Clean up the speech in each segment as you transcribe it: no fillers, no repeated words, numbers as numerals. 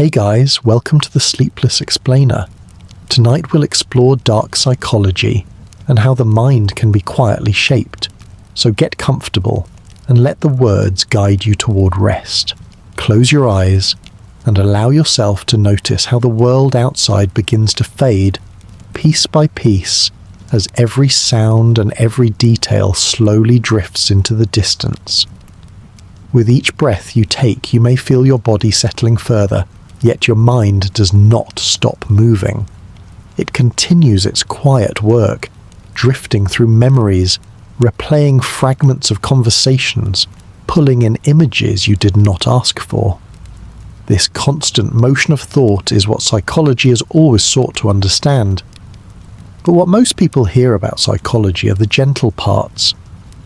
Hey guys, welcome to the Sleepless Explainer. Tonight we'll explore dark psychology and how the mind can be quietly shaped. So get comfortable and let the words guide you toward rest. Close your eyes and allow yourself to notice how the world outside begins to fade, piece by piece, as every sound and every detail slowly drifts into the distance. With each breath you take, you may feel your body settling further, yet your mind does not stop moving. It continues its quiet work, drifting through memories, replaying fragments of conversations, pulling in images you did not ask for. This constant motion of thought is what psychology has always sought to understand. But what most people hear about psychology are the gentle parts,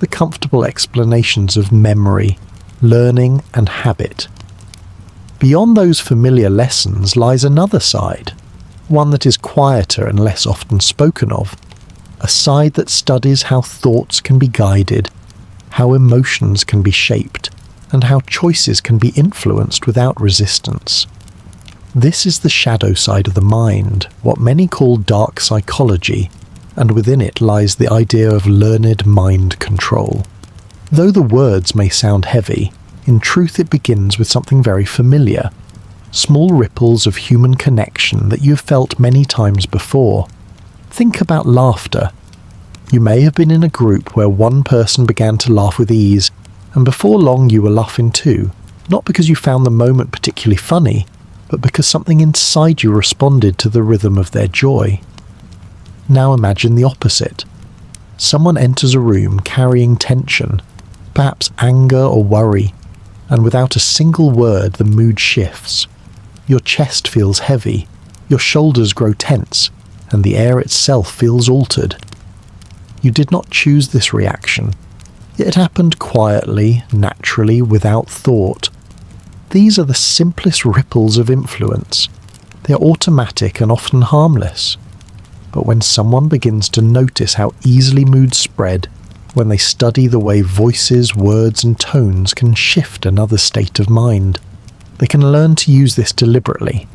the comfortable explanations of memory, learning, and habit. Beyond those familiar lessons lies another side, one that is quieter and less often spoken of, a side that studies how thoughts can be guided, how emotions can be shaped, and how choices can be influenced without resistance. This is the shadow side of the mind, what many call dark psychology, and within it lies the idea of learned mind control. Though the words may sound heavy, in truth it begins with something very familiar, small ripples of human connection that you've felt many times before. Think about laughter. You may have been in a group where one person began to laugh with ease, and before long you were laughing too, not because you found the moment particularly funny, but because something inside you responded to the rhythm of their joy. Now imagine the opposite. Someone enters a room carrying tension, perhaps anger or worry, and without a single word the mood shifts. Your chest feels heavy, your shoulders grow tense, and the air itself feels altered. You did not choose this reaction. It happened quietly, naturally, without thought. These are the simplest ripples of influence. They are automatic and often harmless. But when someone begins to notice how easily moods spread, when they study the way voices, words and tones can shift another state of mind, they can learn to use this deliberately.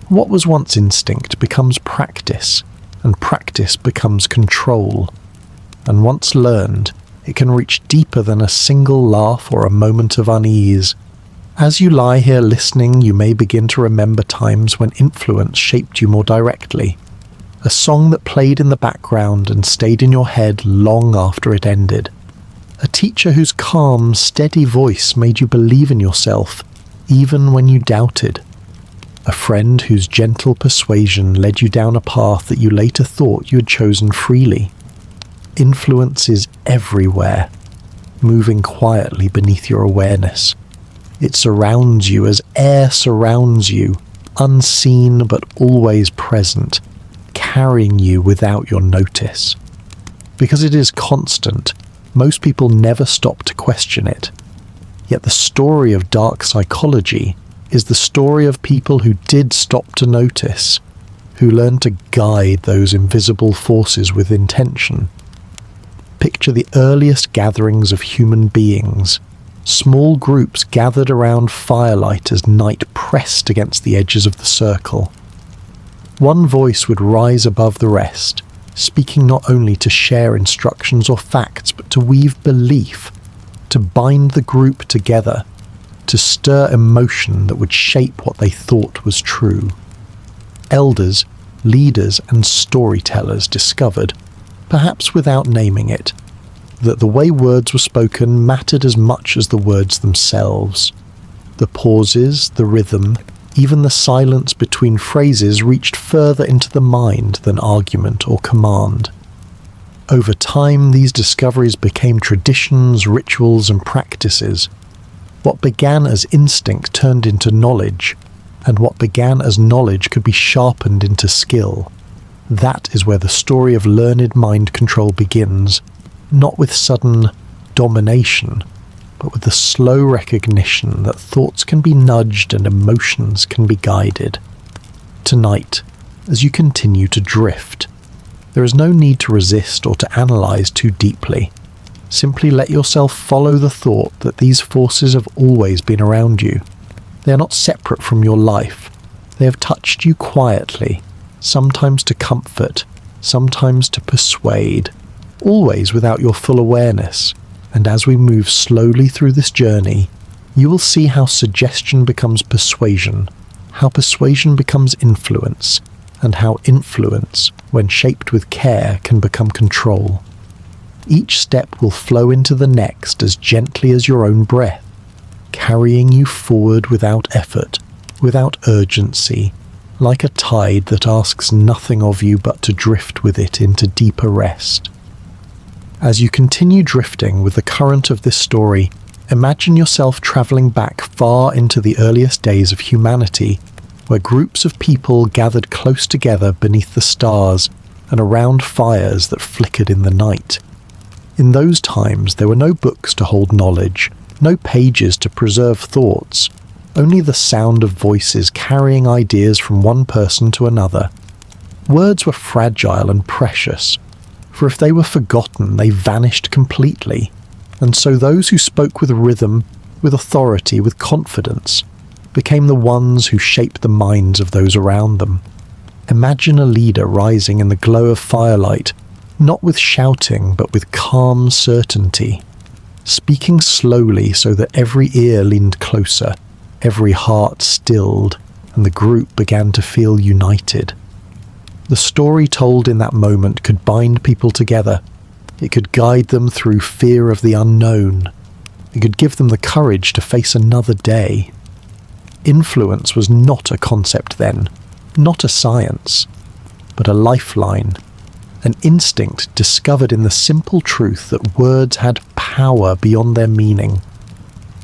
What was once instinct becomes practice, and practice becomes control. And once learned, it can reach deeper than a single laugh or a moment of unease. As you lie here listening, you may begin to remember times when influence shaped you more directly. A song that played in the background and stayed in your head long after it ended. A teacher whose calm, steady voice made you believe in yourself, even when you doubted. A friend whose gentle persuasion led you down a path that you later thought you had chosen freely. Influence is everywhere, moving quietly beneath your awareness. It surrounds you as air surrounds you, unseen but always present, carrying you without your notice. Because it is constant, most people never stop to question it. Yet the story of dark psychology is the story of people who did stop to notice, who learned to guide those invisible forces with intention. Picture the earliest gatherings of human beings, small groups gathered around firelight as night pressed against the edges of the circle. One voice would rise above the rest, speaking not only to share instructions or facts, but to weave belief, to bind the group together, to stir emotion that would shape what they thought was true. Elders, leaders, and storytellers discovered, perhaps without naming it, that the way words were spoken mattered as much as the words themselves. The pauses, the rhythm, even the silence between phrases reached further into the mind than argument or command. Over time, these discoveries became traditions, rituals, and practices. What began as instinct turned into knowledge, and what began as knowledge could be sharpened into skill. That is where the story of learned mind control begins, not with sudden domination, but with the slow recognition that thoughts can be nudged and emotions can be guided. Tonight, as you continue to drift, there is no need to resist or to analyze too deeply. Simply let yourself follow the thought that these forces have always been around you. They are not separate from your life. They have touched you quietly, sometimes to comfort, sometimes to persuade, always without your full awareness. And as we move slowly through this journey, you will see how suggestion becomes persuasion, how persuasion becomes influence, and how influence, when shaped with care, can become control. Each step will flow into the next as gently as your own breath, carrying you forward without effort, without urgency, like a tide that asks nothing of you but to drift with it into deeper rest. As you continue drifting with the current of this story, imagine yourself travelling back far into the earliest days of humanity, where groups of people gathered close together beneath the stars and around fires that flickered in the night. In those times there were no books to hold knowledge, no pages to preserve thoughts, only the sound of voices carrying ideas from one person to another. Words were fragile and precious, for if they were forgotten they vanished completely, and so those who spoke with rhythm, with authority, with confidence, became the ones who shaped the minds of those around them. Imagine a leader rising in the glow of firelight, not with shouting but with calm certainty, speaking slowly so that every ear leaned closer, every heart stilled, and the group began to feel united. The story told in that moment could bind people together. It could guide them through fear of the unknown. It could give them the courage to face another day. Influence was not a concept then, not a science, but a lifeline, an instinct discovered in the simple truth that words had power beyond their meaning.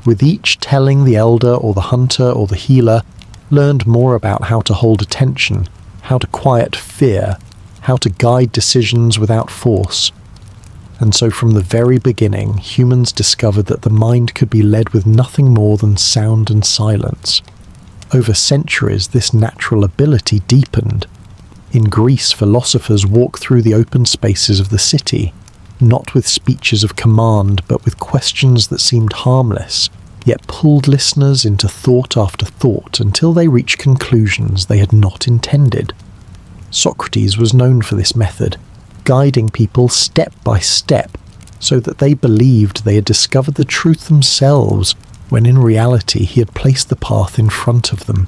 With each telling, the elder or the hunter or the healer learned more about how to hold attention, how to quiet fear, how to guide decisions without force. And so from the very beginning, humans discovered that the mind could be led with nothing more than sound and silence. Over centuries, this natural ability deepened. In Greece, philosophers walked through the open spaces of the city, not with speeches of command, but with questions that seemed harmless, yet pulled listeners into thought after thought until they reached conclusions they had not intended. Socrates was known for this method, guiding people step by step, so that they believed they had discovered the truth themselves, when in reality he had placed the path in front of them.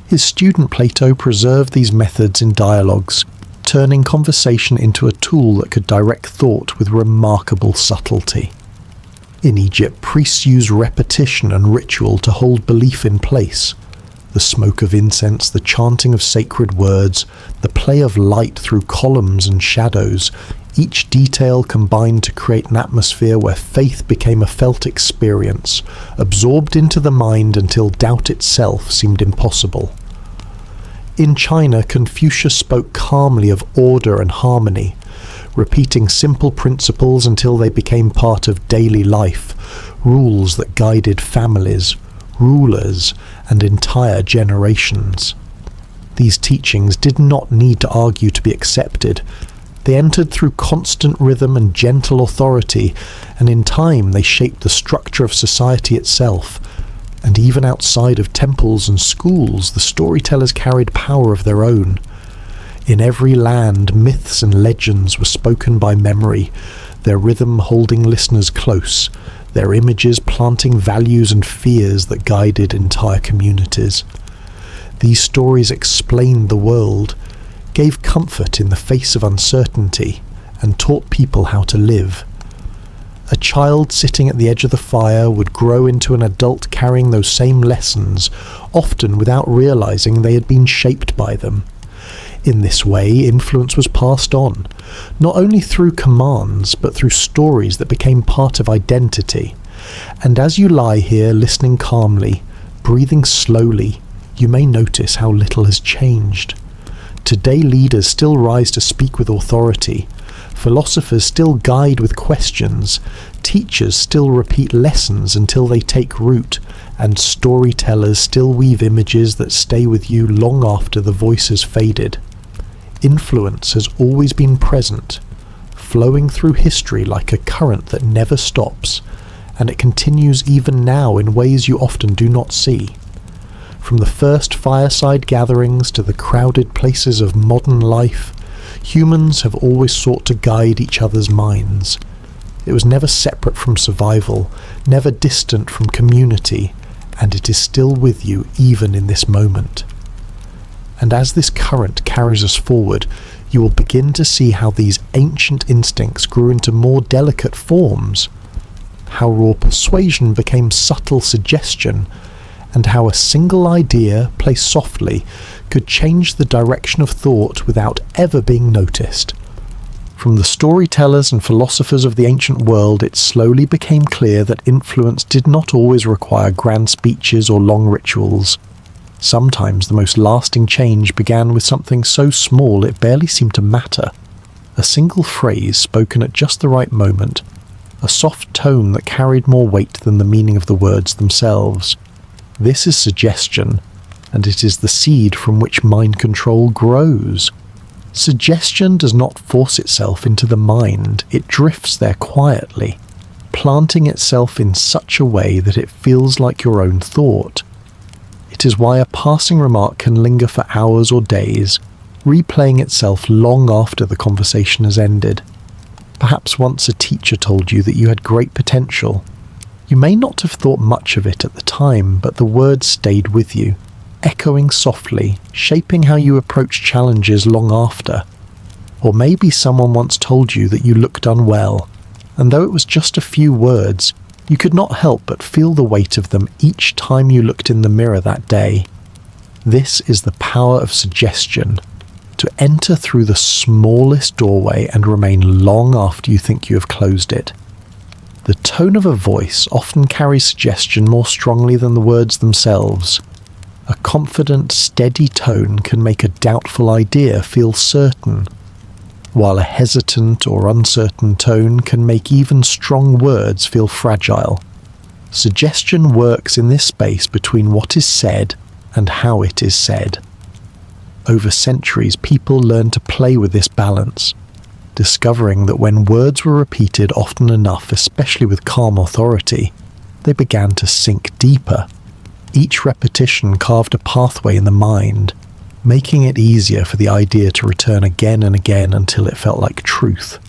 His student Plato preserved these methods in dialogues, turning conversation into a tool that could direct thought with remarkable subtlety. In Egypt, priests used repetition and ritual to hold belief in place. The smoke of incense, the chanting of sacred words, the play of light through columns and shadows, each detail combined to create an atmosphere where faith became a felt experience, absorbed into the mind until doubt itself seemed impossible. In China, Confucius spoke calmly of order and harmony, repeating simple principles until they became part of daily life, rules that guided families, rulers, and entire generations. These teachings did not need to argue to be accepted. They entered through constant rhythm and gentle authority, and in time they shaped the structure of society itself. And even outside of temples and schools, the storytellers carried power of their own. In every land, myths and legends were spoken by memory, their rhythm holding listeners close, their images planting values and fears that guided entire communities. These stories explained the world, gave comfort in the face of uncertainty, and taught people how to live. A child sitting at the edge of the fire would grow into an adult carrying those same lessons, often without realizing they had been shaped by them. In this way, influence was passed on, not only through commands, but through stories that became part of identity. And as you lie here listening calmly, breathing slowly, you may notice how little has changed. Today leaders still rise to speak with authority, philosophers still guide with questions, teachers still repeat lessons until they take root, and storytellers still weave images that stay with you long after the voice has faded. Influence has always been present, flowing through history like a current that never stops, and it continues even now in ways you often do not see. From the first fireside gatherings to the crowded places of modern life, humans have always sought to guide each other's minds. It was never separate from survival, never distant from community, and it is still with you even in this moment. And as this current carries us forward, you will begin to see how these ancient instincts grew into more delicate forms, how raw persuasion became subtle suggestion, and how a single idea, placed softly, could change the direction of thought without ever being noticed. From the storytellers and philosophers of the ancient world, it slowly became clear that influence did not always require grand speeches or long rituals. Sometimes the most lasting change began with something so small it barely seemed to matter. A single phrase spoken at just the right moment, a soft tone that carried more weight than the meaning of the words themselves. This is suggestion, and it is the seed from which mind control grows. Suggestion does not force itself into the mind, it drifts there quietly, planting itself in such a way that it feels like your own thought. It is why a passing remark can linger for hours or days, replaying itself long after the conversation has ended. Perhaps once a teacher told you that you had great potential. You may not have thought much of it at the time, but the words stayed with you, echoing softly, shaping how you approach challenges long after. Or maybe someone once told you that you looked unwell, and though it was just a few words, you could not help but feel the weight of them each time you looked in the mirror that day. This is the power of suggestion, to enter through the smallest doorway and remain long after you think you have closed it. The tone of a voice often carries suggestion more strongly than the words themselves. A confident, steady tone can make a doubtful idea feel certain, while a hesitant or uncertain tone can make even strong words feel fragile. Suggestion works in this space between what is said and how it is said. Over centuries, people learned to play with this balance, discovering that when words were repeated often enough, especially with calm authority, they began to sink deeper. Each repetition carved a pathway in the mind, making it easier for the idea to return again and again until it felt like truth.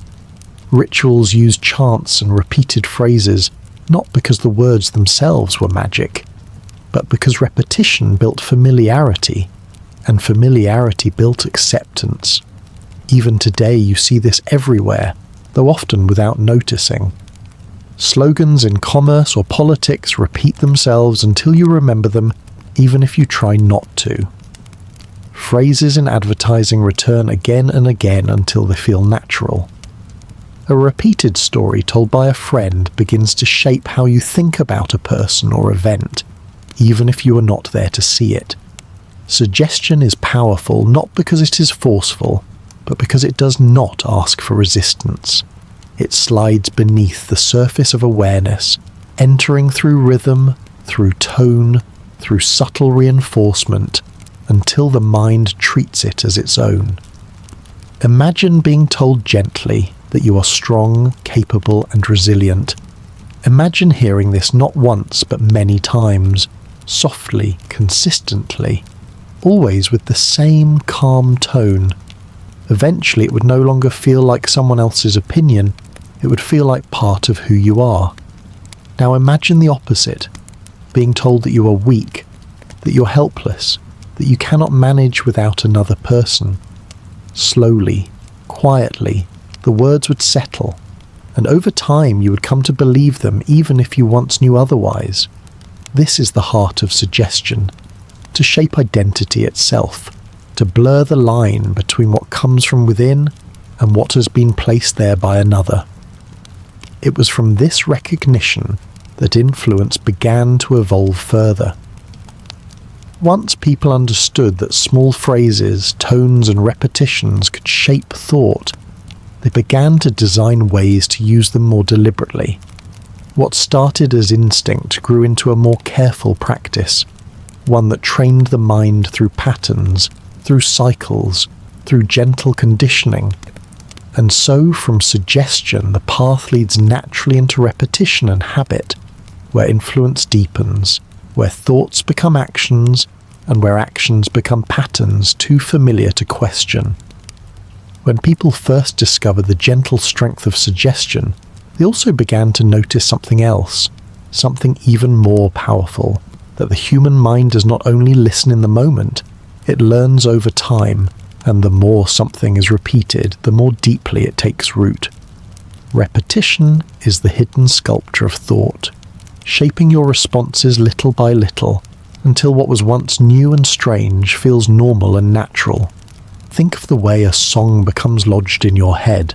Rituals used chants and repeated phrases, not because the words themselves were magic, but because repetition built familiarity, and familiarity built acceptance. Even today you see this everywhere, though often without noticing. Slogans in commerce or politics repeat themselves until you remember them, even if you try not to. Phrases in advertising return again and again until they feel natural. A repeated story told by a friend begins to shape how you think about a person or event, even if you are not there to see it. Suggestion is powerful not because it is forceful, but because it does not ask for resistance. It slides beneath the surface of awareness, entering through rhythm, through tone, through subtle reinforcement, until the mind treats it as its own. Imagine being told gently that you are strong, capable, and resilient. Imagine hearing this not once but many times, softly, consistently, always with the same calm tone. Eventually it would no longer feel like someone else's opinion, it would feel like part of who you are. Now imagine the opposite, being told that you are weak, that you're helpless, that you cannot manage without another person. Slowly, quietly, the words would settle, and over time you would come to believe them even if you once knew otherwise. This is the heart of suggestion, to shape identity itself, to blur the line between what comes from within and what has been placed there by another. It was from this recognition that influence began to evolve further. Once people understood that small phrases, tones and repetitions could shape thought, they began to design ways to use them more deliberately. What started as instinct grew into a more careful practice, one that trained the mind through patterns, through cycles, through gentle conditioning. And so from suggestion the path leads naturally into repetition and habit, where influence deepens, where thoughts become actions, and where actions become patterns too familiar to question. When people first discovered the gentle strength of suggestion, they also began to notice something else, something even more powerful, that the human mind does not only listen in the moment, it learns over time, and the more something is repeated, the more deeply it takes root. Repetition is the hidden sculpture of thought, shaping your responses little by little, until what was once new and strange feels normal and natural. Think of the way a song becomes lodged in your head.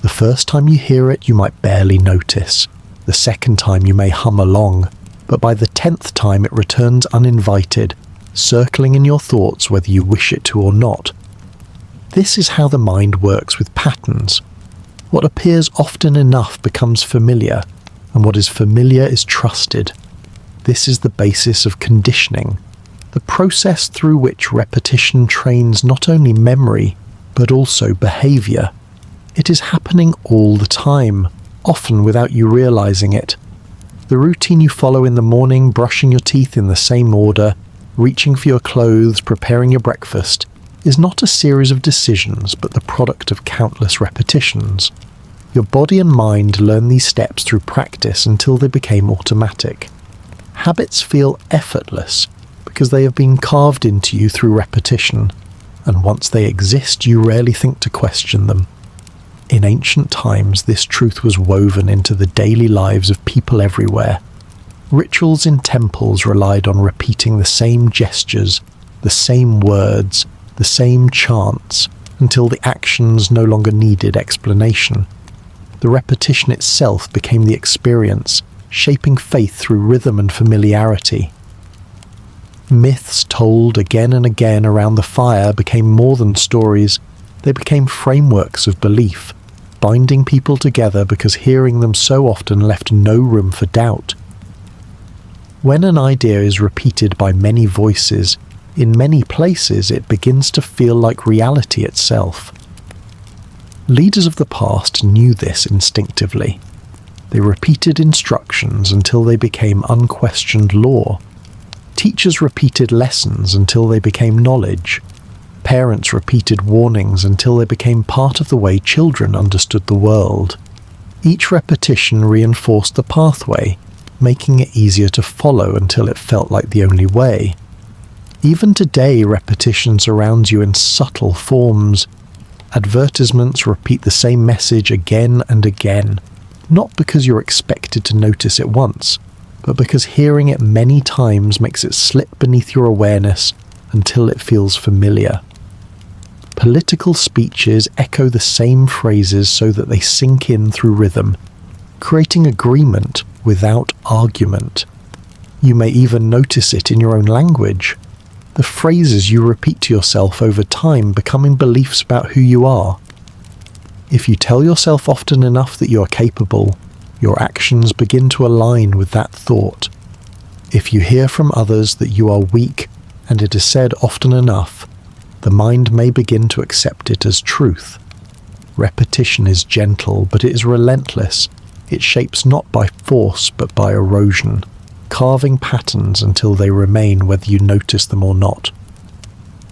The first time you hear it, you might barely notice. The second time you may hum along, but by the 10th time it returns uninvited, circling in your thoughts whether you wish it to or not. This is how the mind works with patterns. What appears often enough becomes familiar, and what is familiar is trusted. This is the basis of conditioning, the process through which repetition trains not only memory, but also behavior. It is happening all the time, often without you realizing it. The routine you follow in the morning, brushing your teeth in the same order, reaching for your clothes, preparing your breakfast, is not a series of decisions, but the product of countless repetitions. Your body and mind learn these steps through practice until they became automatic. Habits feel effortless because they have been carved into you through repetition, and once they exist, you rarely think to question them. In ancient times, this truth was woven into the daily lives of people everywhere. Rituals in temples relied on repeating the same gestures, the same words, the same chants, until the actions no longer needed explanation. The repetition itself became the experience, shaping faith through rhythm and familiarity. Myths told again and again around the fire became more than stories. They became frameworks of belief, binding people together because hearing them so often left no room for doubt. When an idea is repeated by many voices, in many places it begins to feel like reality itself. Leaders of the past knew this instinctively. They repeated instructions until they became unquestioned law. Teachers repeated lessons until they became knowledge. Parents repeated warnings until they became part of the way children understood the world. Each repetition reinforced the pathway, making it easier to follow until it felt like the only way. Even today, repetition surrounds you in subtle forms. Advertisements repeat the same message again and again, not because you're expected to notice it once, but because hearing it many times makes it slip beneath your awareness until it feels familiar. Political speeches echo the same phrases so that they sink in through rhythm, creating agreement without argument. You may even notice it in your own language. The phrases you repeat to yourself over time becoming beliefs about who you are. If you tell yourself often enough that you are capable, your actions begin to align with that thought. If you hear from others that you are weak, and it is said often enough, the mind may begin to accept it as truth. Repetition is gentle, but it is relentless. It shapes not by force, but by erosion, carving patterns until they remain whether you notice them or not.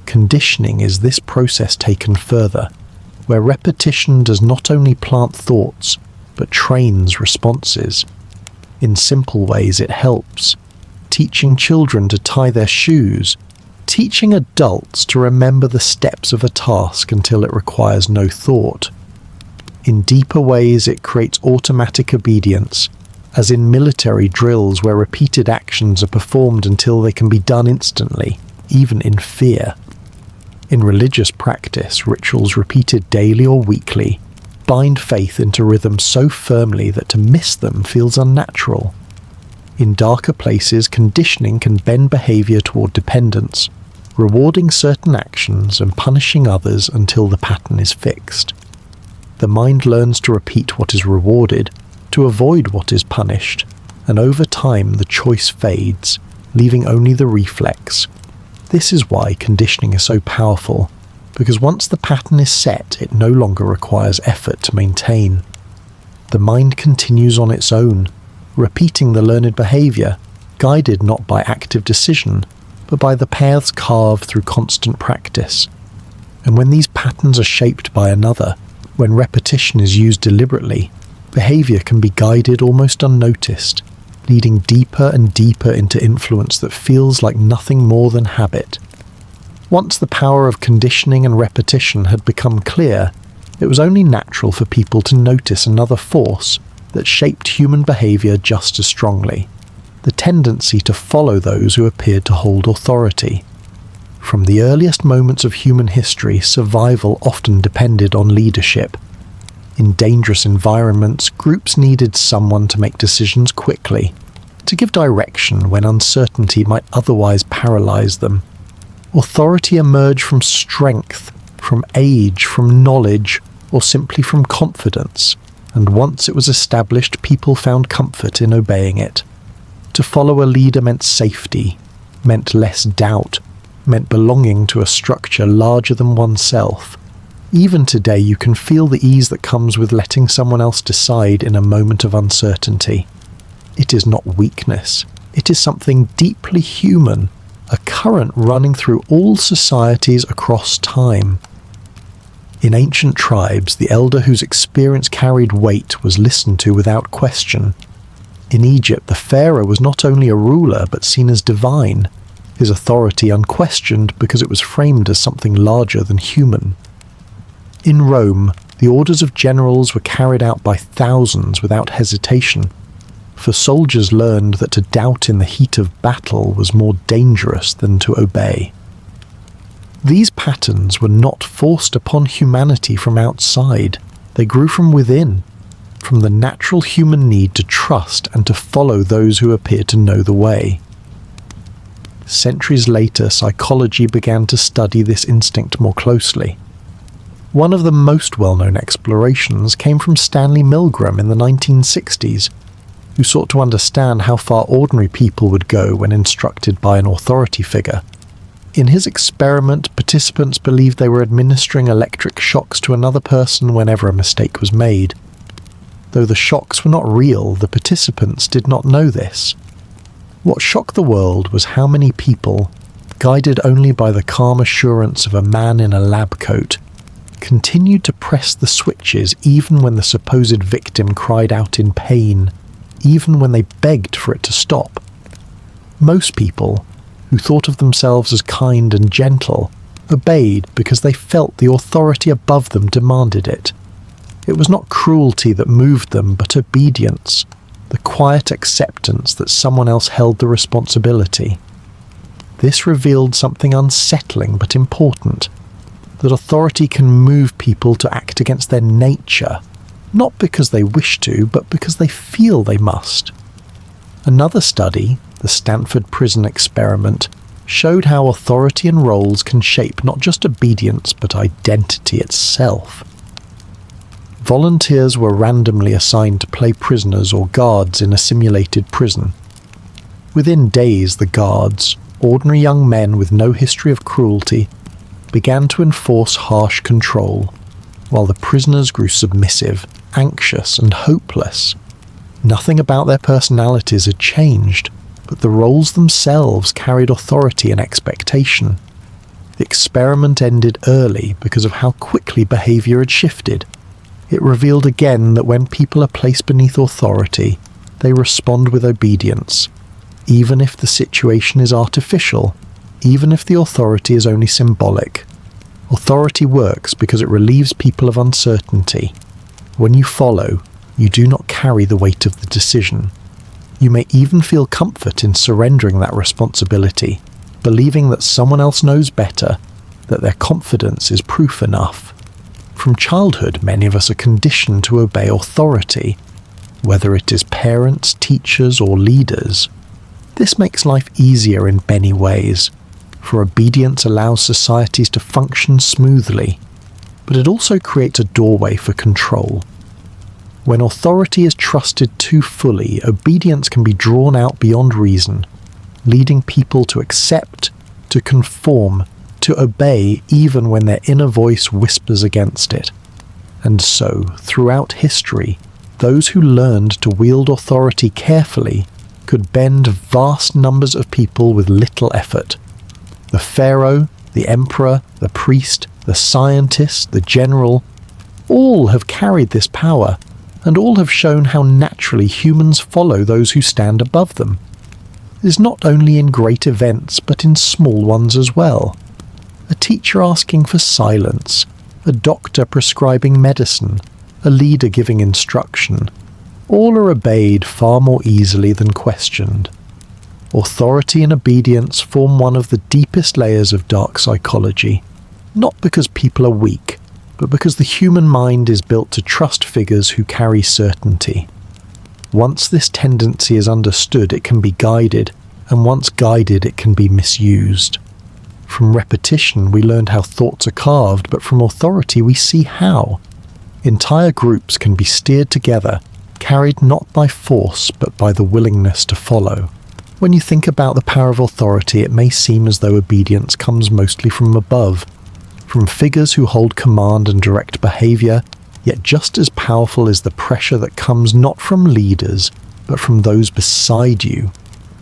Conditioning is this process taken further, where repetition does not only plant thoughts, but trains responses. In simple ways it helps, teaching children to tie their shoes, teaching adults to remember the steps of a task until it requires no thought. In deeper ways it creates automatic obedience, as in military drills where repeated actions are performed until they can be done instantly, even in fear. In religious practice, rituals repeated daily or weekly bind faith into rhythm so firmly that to miss them feels unnatural. In darker places, conditioning can bend behavior toward dependence, rewarding certain actions and punishing others until the pattern is fixed. The mind learns to repeat what is rewarded, to avoid what is punished, and over time the choice fades, leaving only the reflex. This is why conditioning is so powerful, because once the pattern is set, it no longer requires effort to maintain. The mind continues on its own, repeating the learned behavior, guided not by active decision, but by the paths carved through constant practice. And when these patterns are shaped by another, when repetition is used deliberately, behavior can be guided almost unnoticed, leading deeper and deeper into influence that feels like nothing more than habit. Once the power of conditioning and repetition had become clear, it was only natural for people to notice another force that shaped human behavior just as strongly: the tendency to follow those who appeared to hold authority. From the earliest moments of human history, survival often depended on leadership. In dangerous environments, groups needed someone to make decisions quickly, to give direction when uncertainty might otherwise paralyze them. Authority emerged from strength, from age, from knowledge, or simply from confidence, and once it was established, people found comfort in obeying it. To follow a leader meant safety, meant less doubt, meant belonging to a structure larger than oneself. Even today, you can feel the ease that comes with letting someone else decide in a moment of uncertainty. It is not weakness. It is something deeply human, a current running through all societies across time. In ancient tribes, the elder whose experience carried weight was listened to without question. In Egypt, the pharaoh was not only a ruler but seen as divine, his authority unquestioned because it was framed as something larger than human. In Rome, the orders of generals were carried out by thousands without hesitation, for soldiers learned that to doubt in the heat of battle was more dangerous than to obey. These patterns were not forced upon humanity from outside. They grew from within, from the natural human need to trust and to follow those who appeared to know the way. Centuries later, psychology began to study this instinct more closely. One of the most well-known explorations came from Stanley Milgram in the 1960s, who sought to understand how far ordinary people would go when instructed by an authority figure. In his experiment, participants believed they were administering electric shocks to another person whenever a mistake was made. Though the shocks were not real, the participants did not know this. What shocked the world was how many people, guided only by the calm assurance of a man in a lab coat, continued to press the switches even when the supposed victim cried out in pain, even when they begged for it to stop. Most people, who thought of themselves as kind and gentle, obeyed because they felt the authority above them demanded it. It was not cruelty that moved them, but obedience, the quiet acceptance that someone else held the responsibility. This revealed something unsettling but important, that authority can move people to act against their nature, not because they wish to, but because they feel they must. Another study, the Stanford Prison Experiment, showed how authority and roles can shape not just obedience but identity itself. Volunteers were randomly assigned to play prisoners or guards in a simulated prison. Within days, the guards, ordinary young men with no history of cruelty, began to enforce harsh control, while the prisoners grew submissive, anxious, and hopeless. Nothing about their personalities had changed, but the roles themselves carried authority and expectation. The experiment ended early because of how quickly behavior had shifted. It revealed again that when people are placed beneath authority, they respond with obedience, even if the situation is artificial, even if the authority is only symbolic. Authority works because it relieves people of uncertainty. When you follow, you do not carry the weight of the decision. You may even feel comfort in surrendering that responsibility, believing that someone else knows better, that their confidence is proof enough. From childhood, many of us are conditioned to obey authority, whether it is parents, teachers, or leaders. This makes life easier in many ways, for obedience allows societies to function smoothly, but it also creates a doorway for control. When authority is trusted too fully, obedience can be drawn out beyond reason, leading people to accept, to conform, to obey even when their inner voice whispers against it. And so, throughout history, those who learned to wield authority carefully could bend vast numbers of people with little effort, The pharaoh, the emperor, the priest, the scientist, the general, all have carried this power, and all have shown how naturally humans follow those who stand above them. It is not only in great events, but in small ones as well. A teacher asking for silence, a doctor prescribing medicine, a leader giving instruction. All are obeyed far more easily than questioned. Authority and obedience form one of the deepest layers of dark psychology, not because people are weak, but because the human mind is built to trust figures who carry certainty. Once this tendency is understood, it can be guided, and once guided, it can be misused. From repetition, we learned how thoughts are carved, but from authority, we see how. Entire groups can be steered together, carried not by force, but by the willingness to follow. When you think about the power of authority, it may seem as though obedience comes mostly from above, from figures who hold command and direct behavior, yet just as powerful is the pressure that comes not from leaders, but from those beside you,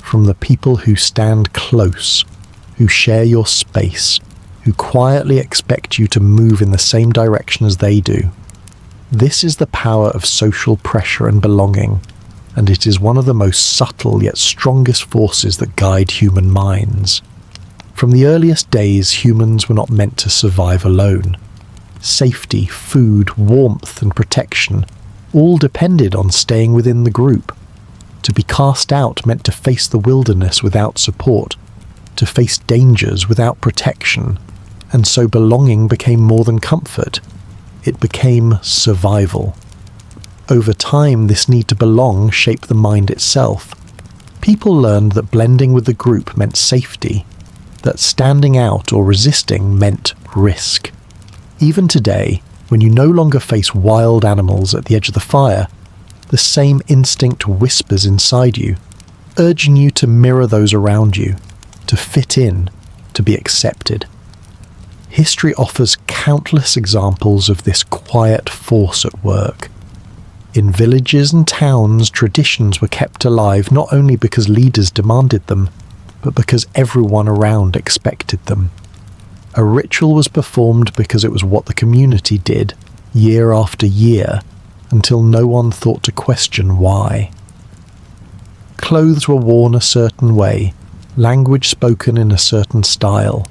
from the people who stand close, who share your space, who quietly expect you to move in the same direction as they do. This is the power of social pressure and belonging, and it is one of the most subtle yet strongest forces that guide human minds. From the earliest days, humans were not meant to survive alone. Safety, food, warmth, and protection all depended on staying within the group. To be cast out meant to face the wilderness without support, to face dangers without protection, and so belonging became more than comfort. It became survival. Over time, this need to belong shaped the mind itself. People learned that blending with the group meant safety, that standing out or resisting meant risk. Even today, when you no longer face wild animals at the edge of the fire, the same instinct whispers inside you, urging you to mirror those around you, to fit in, to be accepted. History offers countless examples of this quiet force at work. In villages and towns, traditions were kept alive not only because leaders demanded them, but because everyone around expected them. A ritual was performed because it was what the community did, year after year, until no one thought to question why. Clothes were worn a certain way, language spoken in a certain style,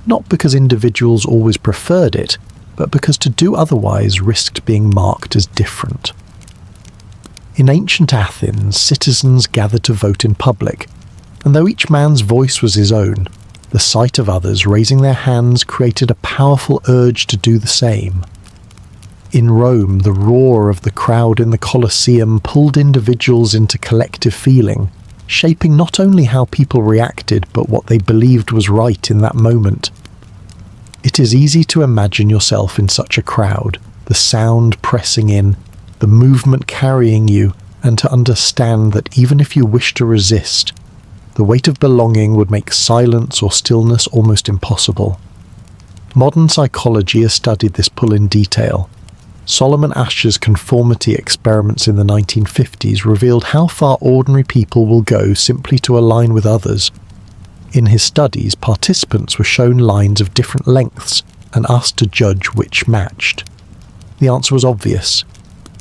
not because individuals always preferred it, but because to do otherwise risked being marked as different. In ancient Athens, citizens gathered to vote in public, and though each man's voice was his own, the sight of others raising their hands created a powerful urge to do the same. In Rome, the roar of the crowd in the Colosseum pulled individuals into collective feeling, shaping not only how people reacted but what they believed was right in that moment. It is easy to imagine yourself in such a crowd, the sound pressing in, the movement carrying you, and to understand that even if you wish to resist, the weight of belonging would make silence or stillness almost impossible. Modern psychology has studied this pull in detail. Solomon Asch's conformity experiments in the 1950s revealed how far ordinary people will go simply to align with others. In his studies, participants were shown lines of different lengths and asked to judge which matched. The answer was obvious,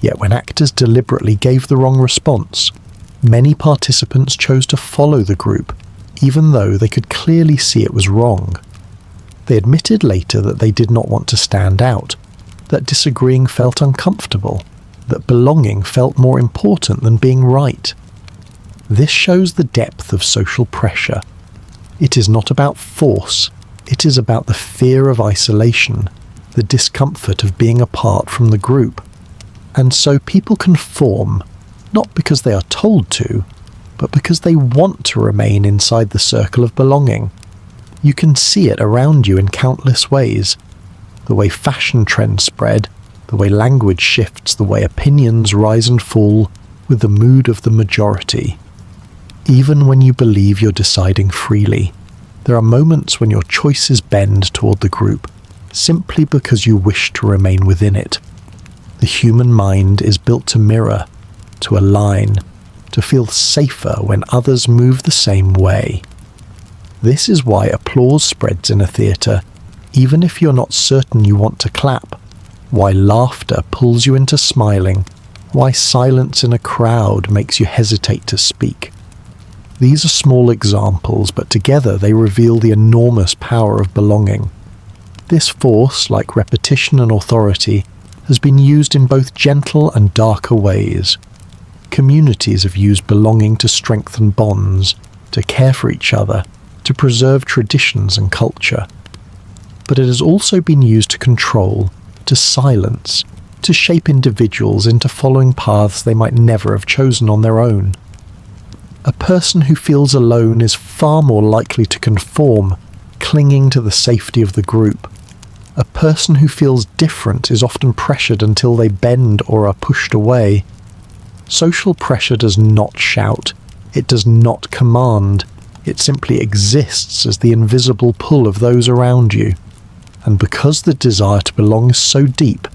yet when actors deliberately gave the wrong response, many participants chose to follow the group, even though they could clearly see it was wrong. They admitted later that they did not want to stand out, that disagreeing felt uncomfortable, that belonging felt more important than being right. This shows the depth of social pressure. It is not about force, it is about the fear of isolation, the discomfort of being apart from the group. And so people conform, not because they are told to, but because they want to remain inside the circle of belonging. You can see it around you in countless ways. The way fashion trends spread, the way language shifts, the way opinions rise and fall with the mood of the majority. Even when you believe you're deciding freely, there are moments when your choices bend toward the group, simply because you wish to remain within it. The human mind is built to mirror, to align, to feel safer when others move the same way. This is why applause spreads in a theatre, even if you're not certain you want to clap, why laughter pulls you into smiling, why silence in a crowd makes you hesitate to speak. These are small examples, but together they reveal the enormous power of belonging. This force, like repetition and authority, has been used in both gentle and darker ways. Communities have used belonging to strengthen bonds, to care for each other, to preserve traditions and culture. But it has also been used to control, to silence, to shape individuals into following paths they might never have chosen on their own. A person who feels alone is far more likely to conform, clinging to the safety of the group. A person who feels different is often pressured until they bend or are pushed away. Social pressure does not shout, it does not command, it simply exists as the invisible pull of those around you. And because the desire to belong is so deep,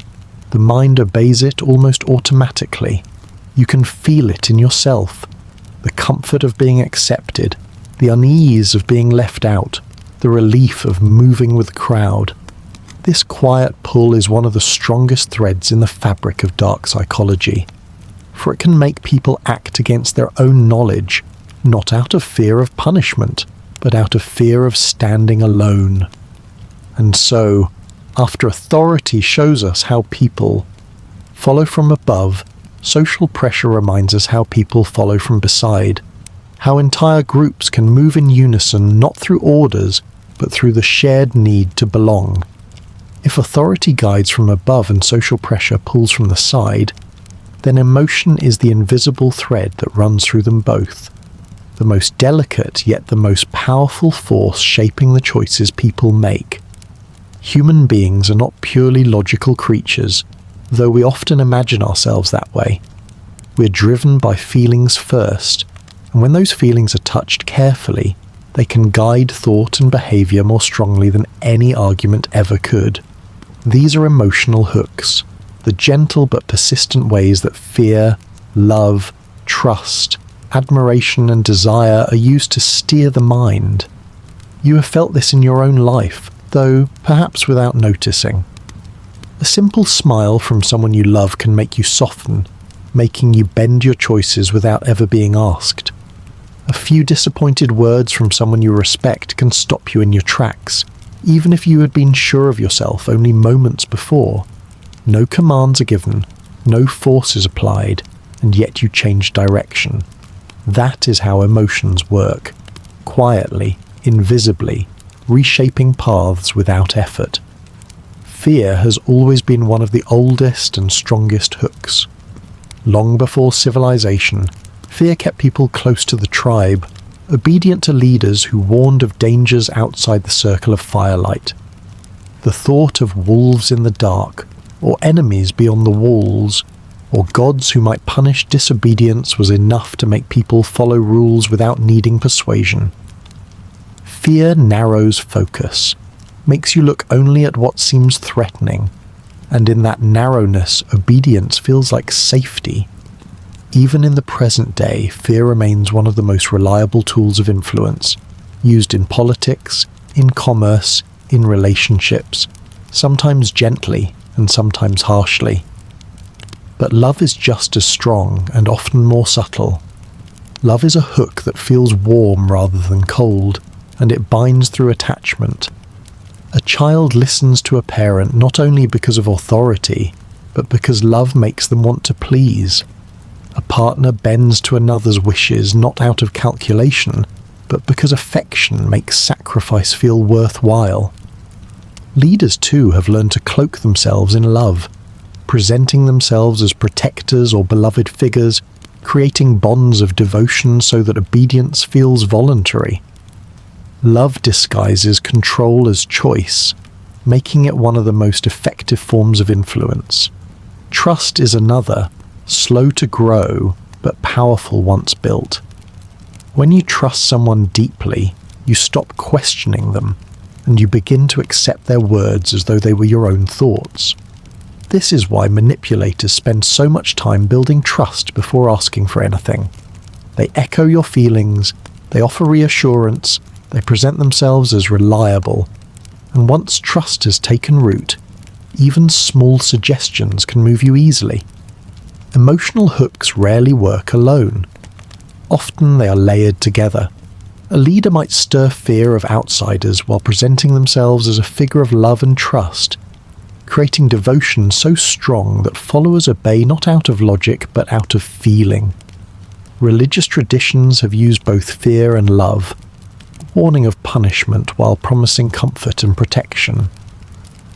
the mind obeys it almost automatically. You can feel it in yourself. The comfort of being accepted, the unease of being left out, the relief of moving with the crowd. This quiet pull is one of the strongest threads in the fabric of dark psychology, for it can make people act against their own knowledge, not out of fear of punishment, but out of fear of standing alone. And so, after authority shows us how people follow from above, social pressure reminds us how people follow from beside, how entire groups can move in unison not through orders, but through the shared need to belong. If authority guides from above and social pressure pulls from the side, then emotion is the invisible thread that runs through them both, the most delicate yet the most powerful force shaping the choices people make. Human beings are not purely logical creatures, though we often imagine ourselves that way. We're driven by feelings first, and when those feelings are touched carefully, they can guide thought and behavior more strongly than any argument ever could. These are emotional hooks, the gentle but persistent ways that fear, love, trust, admiration and desire are used to steer the mind. You have felt this in your own life, though perhaps without noticing. A simple smile from someone you love can make you soften, making you bend your choices without ever being asked. A few disappointed words from someone you respect can stop you in your tracks, even if you had been sure of yourself only moments before. No commands are given, no force is applied, and yet you change direction. That is how emotions work, quietly, invisibly, reshaping paths without effort. Fear has always been one of the oldest and strongest hooks. Long before civilization, fear kept people close to the tribe, obedient to leaders who warned of dangers outside the circle of firelight. The thought of wolves in the dark, or enemies beyond the walls, or gods who might punish disobedience was enough to make people follow rules without needing persuasion. Fear narrows focus, makes you look only at what seems threatening, and in that narrowness, obedience feels like safety. Even in the present day, fear remains one of the most reliable tools of influence, used in politics, in commerce, in relationships, sometimes gently and sometimes harshly. But love is just as strong and often more subtle. Love is a hook that feels warm rather than cold, and it binds through attachment. A child listens to a parent not only because of authority, but because love makes them want to please. A partner bends to another's wishes not out of calculation, but because affection makes sacrifice feel worthwhile. Leaders too have learned to cloak themselves in love, presenting themselves as protectors or beloved figures, creating bonds of devotion so that obedience feels voluntary. Love disguises control as choice, making it one of the most effective forms of influence. Trust is another, slow to grow, but powerful once built. When you trust someone deeply, you stop questioning them, and you begin to accept their words as though they were your own thoughts. This is why manipulators spend so much time building trust before asking for anything. They echo your feelings, they offer reassurance, They present themselves as reliable, and once trust has taken root, even small suggestions can move you easily. Emotional hooks rarely work alone. Often they are layered together. A leader might stir fear of outsiders while presenting themselves as a figure of love and trust, creating devotion so strong that followers obey not out of logic but out of feeling. Religious traditions have used both fear and love, warning of punishment while promising comfort and protection.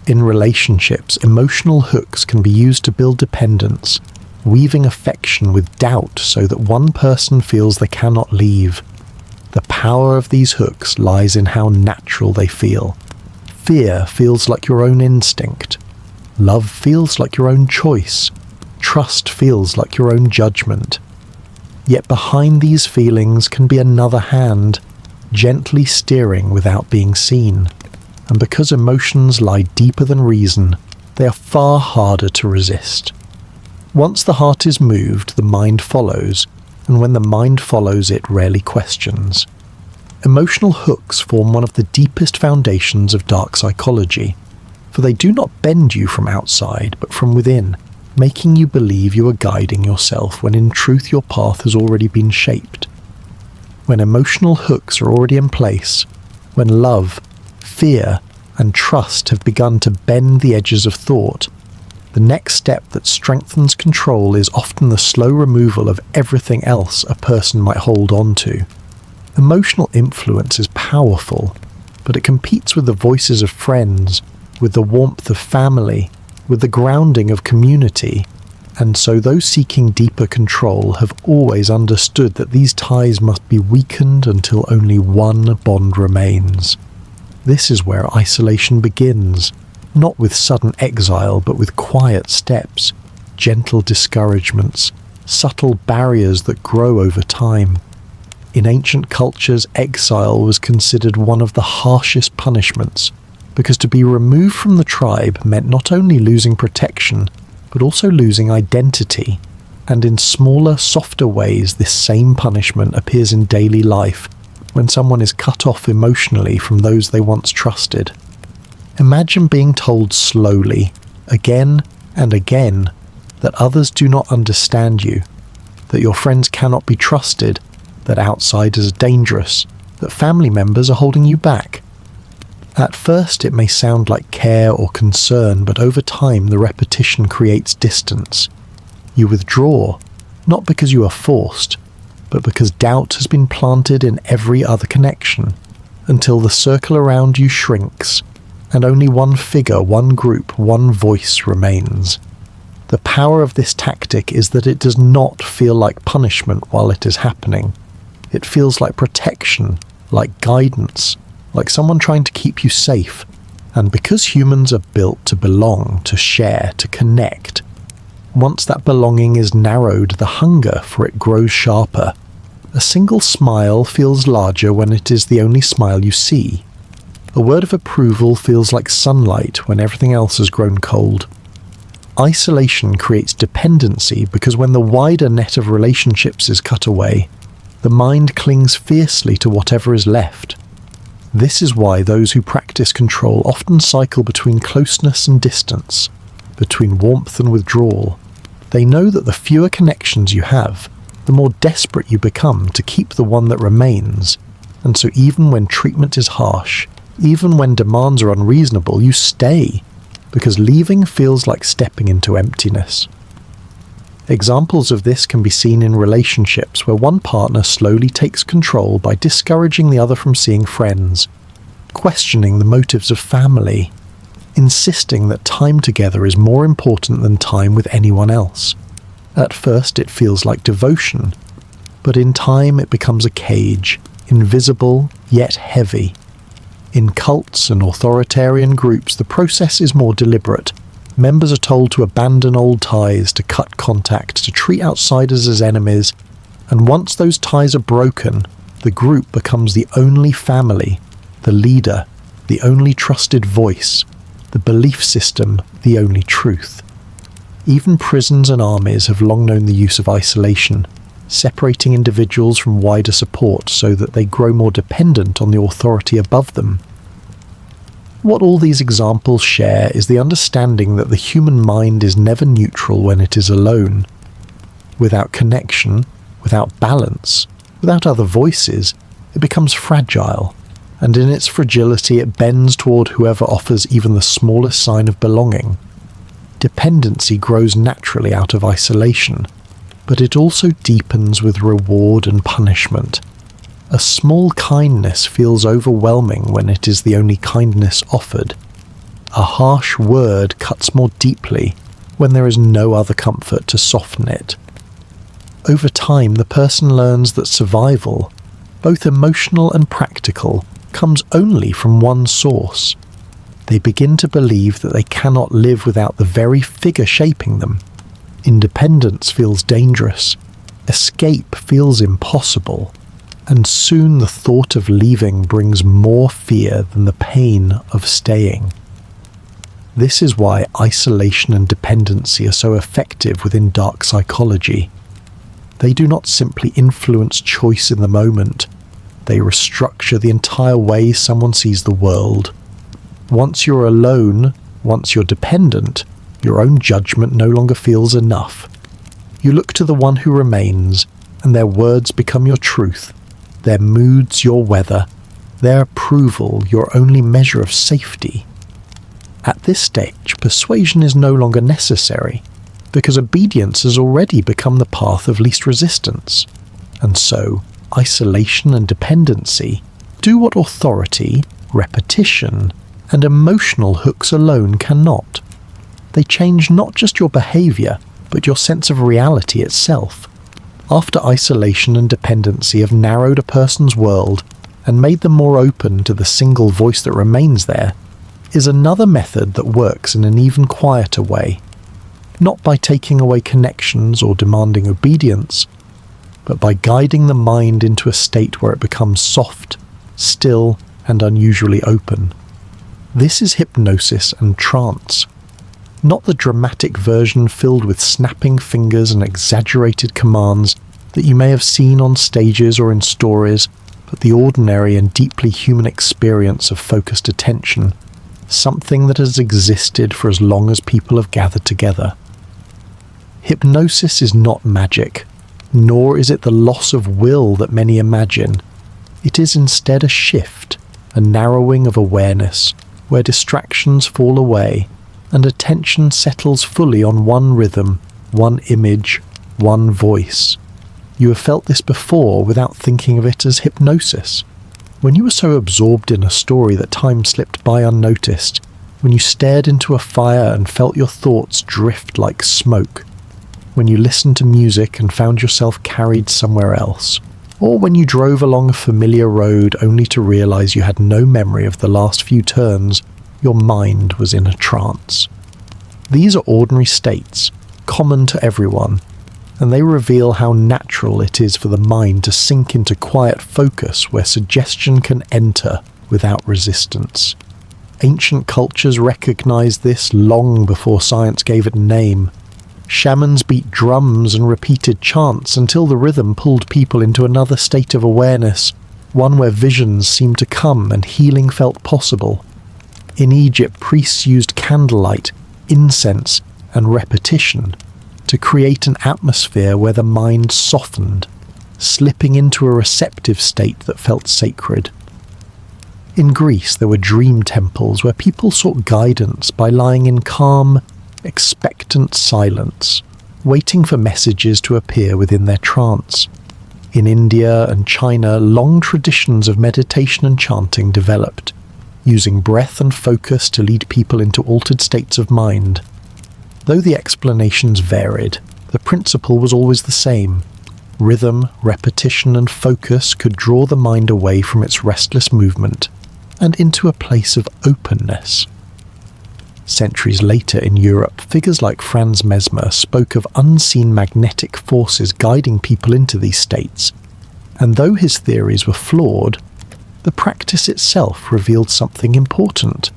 In relationships, emotional hooks can be used to build dependence, weaving affection with doubt so that one person feels they cannot leave. The power of these hooks lies in how natural they feel. Fear feels like your own instinct. Love feels like your own choice. Trust feels like your own judgment. Yet behind these feelings can be another hand, gently steering without being seen. And because emotions lie deeper than reason, they are far harder to resist. Once the heart is moved, the mind follows, and when the mind follows, it rarely questions. Emotional hooks form one of the deepest foundations of dark psychology, for they do not bend you from outside, but from within, making you believe you are guiding yourself when in truth your path has already been shaped. When emotional hooks are already in place, when love, fear, and trust have begun to bend the edges of thought, the next step that strengthens control is often the slow removal of everything else a person might hold on to. Emotional influence is powerful, but it competes with the voices of friends, with the warmth of family, with the grounding of community, and so those seeking deeper control have always understood that these ties must be weakened until only one bond remains. This is where isolation begins, not with sudden exile but with quiet steps, gentle discouragements, subtle barriers that grow over time. In ancient cultures, exile was considered one of the harshest punishments, because to be removed from the tribe meant not only losing protection, but also losing identity. And in smaller, softer ways, this same punishment appears in daily life, when someone is cut off emotionally from those they once trusted. Imagine being told slowly, again and again, that others do not understand you, that your friends cannot be trusted, that outsiders are dangerous, that family members are holding you back. At first it may sound like care or concern, but over time the repetition creates distance. You withdraw, not because you are forced, but because doubt has been planted in every other connection, until the circle around you shrinks, and only one figure, one group, one voice remains. The power of this tactic is that it does not feel like punishment while it is happening. It feels like protection, like guidance, like someone trying to keep you safe. And because humans are built to belong, to share, to connect, once that belonging is narrowed, the hunger for it grows sharper. A single smile feels larger when it is the only smile you see. A word of approval feels like sunlight when everything else has grown cold. Isolation creates dependency because when the wider net of relationships is cut away, the mind clings fiercely to whatever is left. This is why those who practice control often cycle between closeness and distance, between warmth and withdrawal. They know that the fewer connections you have, the more desperate you become to keep the one that remains, and so even when treatment is harsh, even when demands are unreasonable, you stay, because leaving feels like stepping into emptiness. Examples of this can be seen in relationships where one partner slowly takes control by discouraging the other from seeing friends, questioning the motives of family, insisting that time together is more important than time with anyone else. At first it feels like devotion, but in time it becomes a cage, invisible yet heavy. In cults and authoritarian groups, the process is more deliberate. Members are told to abandon old ties, to cut contact, to treat outsiders as enemies, and once those ties are broken, the group becomes the only family, the leader, the only trusted voice, the belief system, the only truth. Even prisons and armies have long known the use of isolation. separating individuals from wider support so that they grow more dependent on the authority above them. What all these examples share is the understanding that the human mind is never neutral when it is alone. Without connection, without balance, without other voices, it becomes fragile, and in its fragility it bends toward whoever offers even the smallest sign of belonging. Dependency grows naturally out of isolation, but it also deepens with reward and punishment. A small kindness feels overwhelming when it is the only kindness offered. A harsh word cuts more deeply when there is no other comfort to soften it. Over time, the person learns that survival, both emotional and practical, comes only from one source. They begin to believe that they cannot live without the very figure shaping them. Independence feels dangerous. Escape feels impossible. And soon the thought of leaving brings more fear than the pain of staying. This is why isolation and dependency are so effective within dark psychology. They do not simply influence choice in the moment, they restructure the entire way someone sees the world. Once you're alone, once you're dependent, your own judgment no longer feels enough. You look to the one who remains, and their words become your truth. Their moods your weather, their approval your only measure of safety. At this stage, persuasion is no longer necessary, because obedience has already become the path of least resistance. And so, isolation and dependency do what authority, repetition, and emotional hooks alone cannot. They change not just your behavior, but your sense of reality itself. After isolation and dependency have narrowed a person's world and made them more open to the single voice that remains there, is another method that works in an even quieter way, not by taking away connections or demanding obedience, but by guiding the mind into a state where it becomes soft, still, and unusually open. This is hypnosis and trance. Not the dramatic version filled with snapping fingers and exaggerated commands that you may have seen on stages or in stories, but the ordinary and deeply human experience of focused attention, something that has existed for as long as people have gathered together. Hypnosis is not magic, nor is it the loss of will that many imagine. It is instead a shift, a narrowing of awareness, where distractions fall away, and attention settles fully on one rhythm, one image, one voice. You have felt this before without thinking of it as hypnosis. When you were so absorbed in a story that time slipped by unnoticed, when you stared into a fire and felt your thoughts drift like smoke, when you listened to music and found yourself carried somewhere else, or when you drove along a familiar road only to realize you had no memory of the last few turns, your mind was in a trance. These are ordinary states, common to everyone, and they reveal how natural it is for the mind to sink into quiet focus where suggestion can enter without resistance. Ancient cultures recognized this long before science gave it a name. Shamans beat drums and repeated chants until the rhythm pulled people into another state of awareness, one where visions seemed to come and healing felt possible. In Egypt, priests used candlelight, incense, and repetition to create an atmosphere where the mind softened, slipping into a receptive state that felt sacred. In Greece, there were dream temples where people sought guidance by lying in calm, expectant silence, waiting for messages to appear within their trance. In India and China, long traditions of meditation and chanting developed, using breath and focus to lead people into altered states of mind. Though the explanations varied, the principle was always the same. Rhythm, repetition, and focus could draw the mind away from its restless movement and into a place of openness. Centuries later in Europe, figures like Franz Mesmer spoke of unseen magnetic forces guiding people into these states, and though his theories were flawed, the practice itself revealed something important,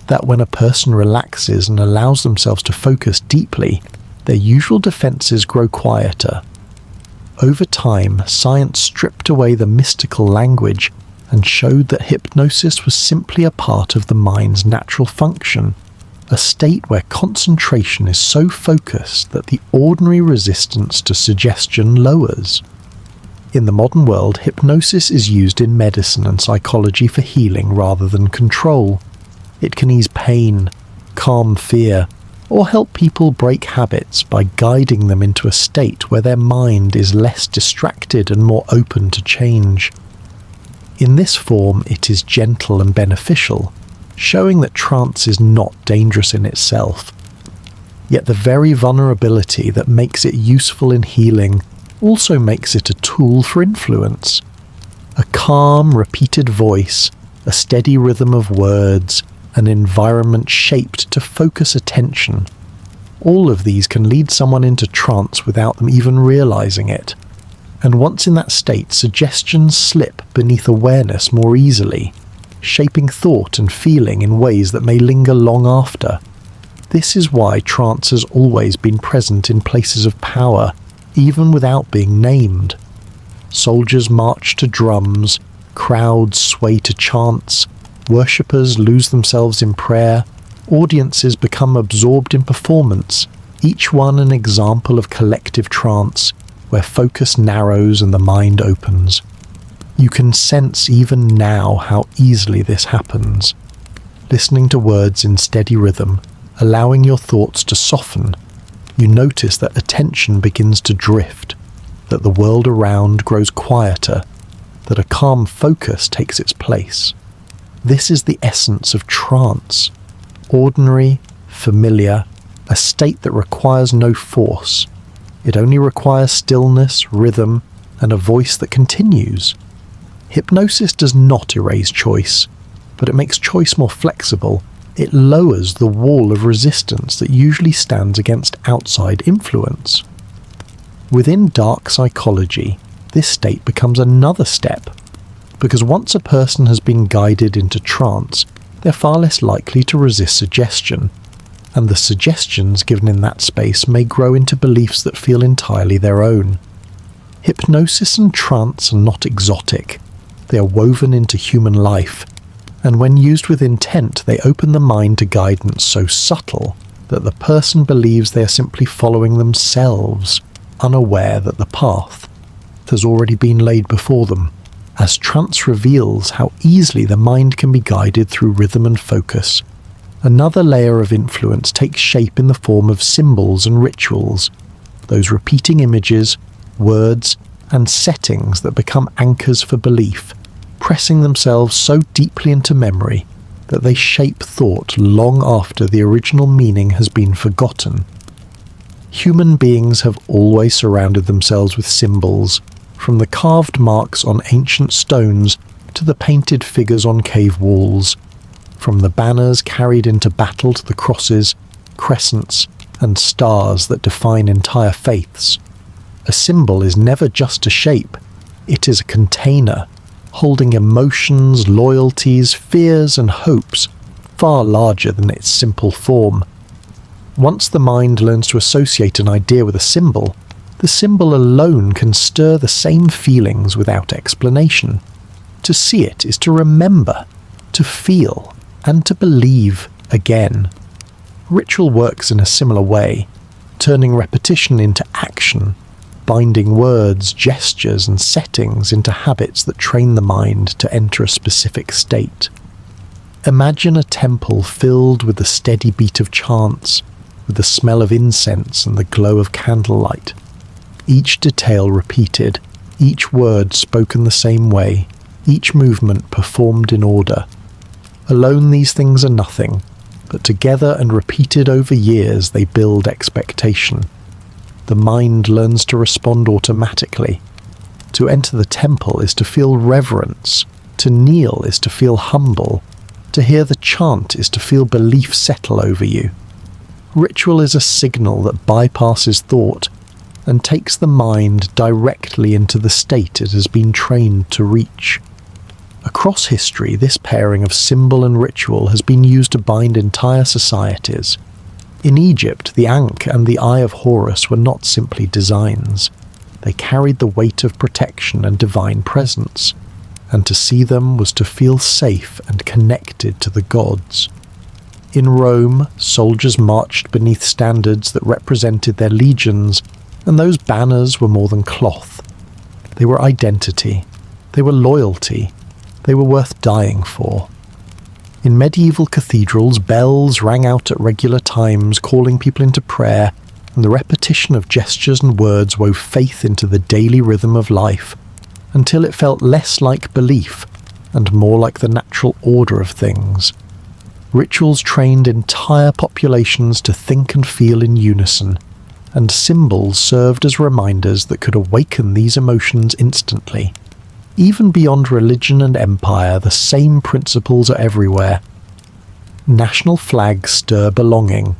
that when a person relaxes and allows themselves to focus deeply, their usual defenses grow quieter. Over time, science stripped away the mystical language and showed that hypnosis was simply a part of the mind's natural function, a state where concentration is so focused that the ordinary resistance to suggestion lowers. In the modern world, hypnosis is used in medicine and psychology for healing rather than control. It can ease pain, calm fear, or help people break habits by guiding them into a state where their mind is less distracted and more open to change. In this form, it is gentle and beneficial, showing that trance is not dangerous in itself. Yet the very vulnerability that makes it useful in healing also makes it a tool for influence. A calm, repeated voice, a steady rhythm of words, an environment shaped to focus attention. All of these can lead someone into trance without them even realizing it. And once in that state, suggestions slip beneath awareness more easily, shaping thought and feeling in ways that may linger long after. This is why trance has always been present in places of power, even without being named. Soldiers march to drums, crowds sway to chants, worshippers lose themselves in prayer, audiences become absorbed in performance, each one an example of collective trance, where focus narrows and the mind opens. You can sense even now how easily this happens. Listening to words in steady rhythm, allowing your thoughts to soften, you notice that attention begins to drift, that the world around grows quieter, that a calm focus takes its place. This is the essence of trance. Ordinary, familiar, a state that requires no force. It only requires stillness, rhythm, and a voice that continues. Hypnosis does not erase choice, but it makes choice more flexible. It lowers the wall of resistance that usually stands against outside influence. Within dark psychology, this state becomes another step, because once a person has been guided into trance, they're far less likely to resist suggestion, and the suggestions given in that space may grow into beliefs that feel entirely their own. Hypnosis and trance are not exotic. They are woven into human life, and when used with intent, they open the mind to guidance so subtle that the person believes they are simply following themselves, unaware that the path has already been laid before them. As trance reveals how easily the mind can be guided through rhythm and focus, another layer of influence takes shape in the form of symbols and rituals, those repeating images, words, and settings that become anchors for belief, pressing themselves so deeply into memory that they shape thought long after the original meaning has been forgotten. Human beings have always surrounded themselves with symbols, from the carved marks on ancient stones to the painted figures on cave walls, from the banners carried into battle to the crosses, crescents, and stars that define entire faiths. A symbol is never just a shape, it is a container, holding emotions, loyalties, fears, and hopes far larger than its simple form. Once the mind learns to associate an idea with a symbol, the symbol alone can stir the same feelings without explanation. To see it is to remember, to feel, and to believe again. Ritual works in a similar way, turning repetition into action, binding words, gestures, and settings into habits that train the mind to enter a specific state. Imagine a temple filled with the steady beat of chants, with the smell of incense and the glow of candlelight. Each detail repeated, each word spoken the same way, each movement performed in order. Alone these things are nothing, but together and repeated over years they build expectation. The mind learns to respond automatically. To enter the temple is to feel reverence, to kneel is to feel humble, to hear the chant is to feel belief settle over you. Ritual is a signal that bypasses thought and takes the mind directly into the state it has been trained to reach. Across history, this pairing of symbol and ritual has been used to bind entire societies. In Egypt, the Ankh and the Eye of Horus were not simply designs. They carried the weight of protection and divine presence, and to see them was to feel safe and connected to the gods. In Rome, soldiers marched beneath standards that represented their legions, and those banners were more than cloth. They were identity. They were loyalty. They were worth dying for. In medieval cathedrals, bells rang out at regular times, calling people into prayer, and the repetition of gestures and words wove faith into the daily rhythm of life, until it felt less like belief and more like the natural order of things. Rituals trained entire populations to think and feel in unison, and symbols served as reminders that could awaken these emotions instantly. Even beyond religion and empire, the same principles are everywhere. National flags stir belonging.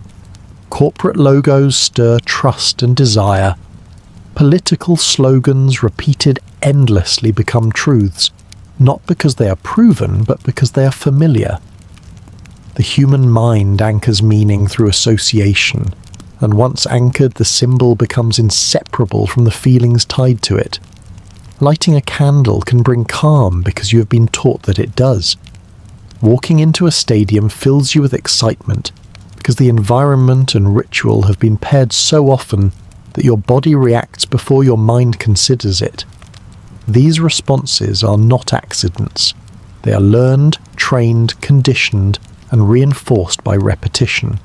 Corporate logos stir trust and desire. Political slogans repeated endlessly become truths, not because they are proven, but because they are familiar. The human mind anchors meaning through association, and once anchored, the symbol becomes inseparable from the feelings tied to it. Lighting a candle can bring calm because you have been taught that it does. Walking into a stadium fills you with excitement because the environment and ritual have been paired so often that your body reacts before your mind considers it. These responses are not accidents. They are learned, trained, conditioned, and reinforced by repetition.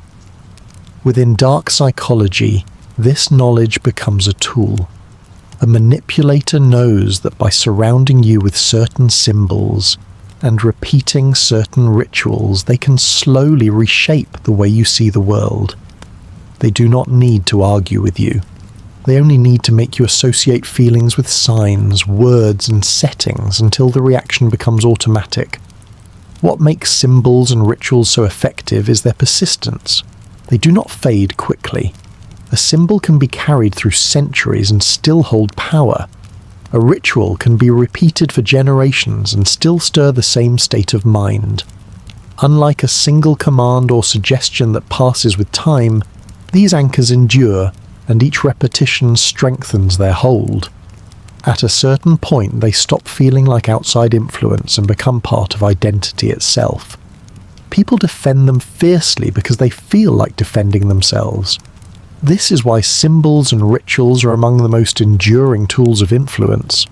Within dark psychology, this knowledge becomes a tool. A manipulator knows that by surrounding you with certain symbols and repeating certain rituals, they can slowly reshape the way you see the world. They do not need to argue with you. They only need to make you associate feelings with signs, words, and settings until the reaction becomes automatic. What makes symbols and rituals so effective is their persistence. They do not fade quickly. A symbol can be carried through centuries and still hold power. A ritual can be repeated for generations and still stir the same state of mind. Unlike a single command or suggestion that passes with time, these anchors endure, and each repetition strengthens their hold. At a certain point, they stop feeling like outside influence and become part of identity itself. People defend them fiercely because they feel like defending themselves. This is why symbols and rituals are among the most enduring tools of influence.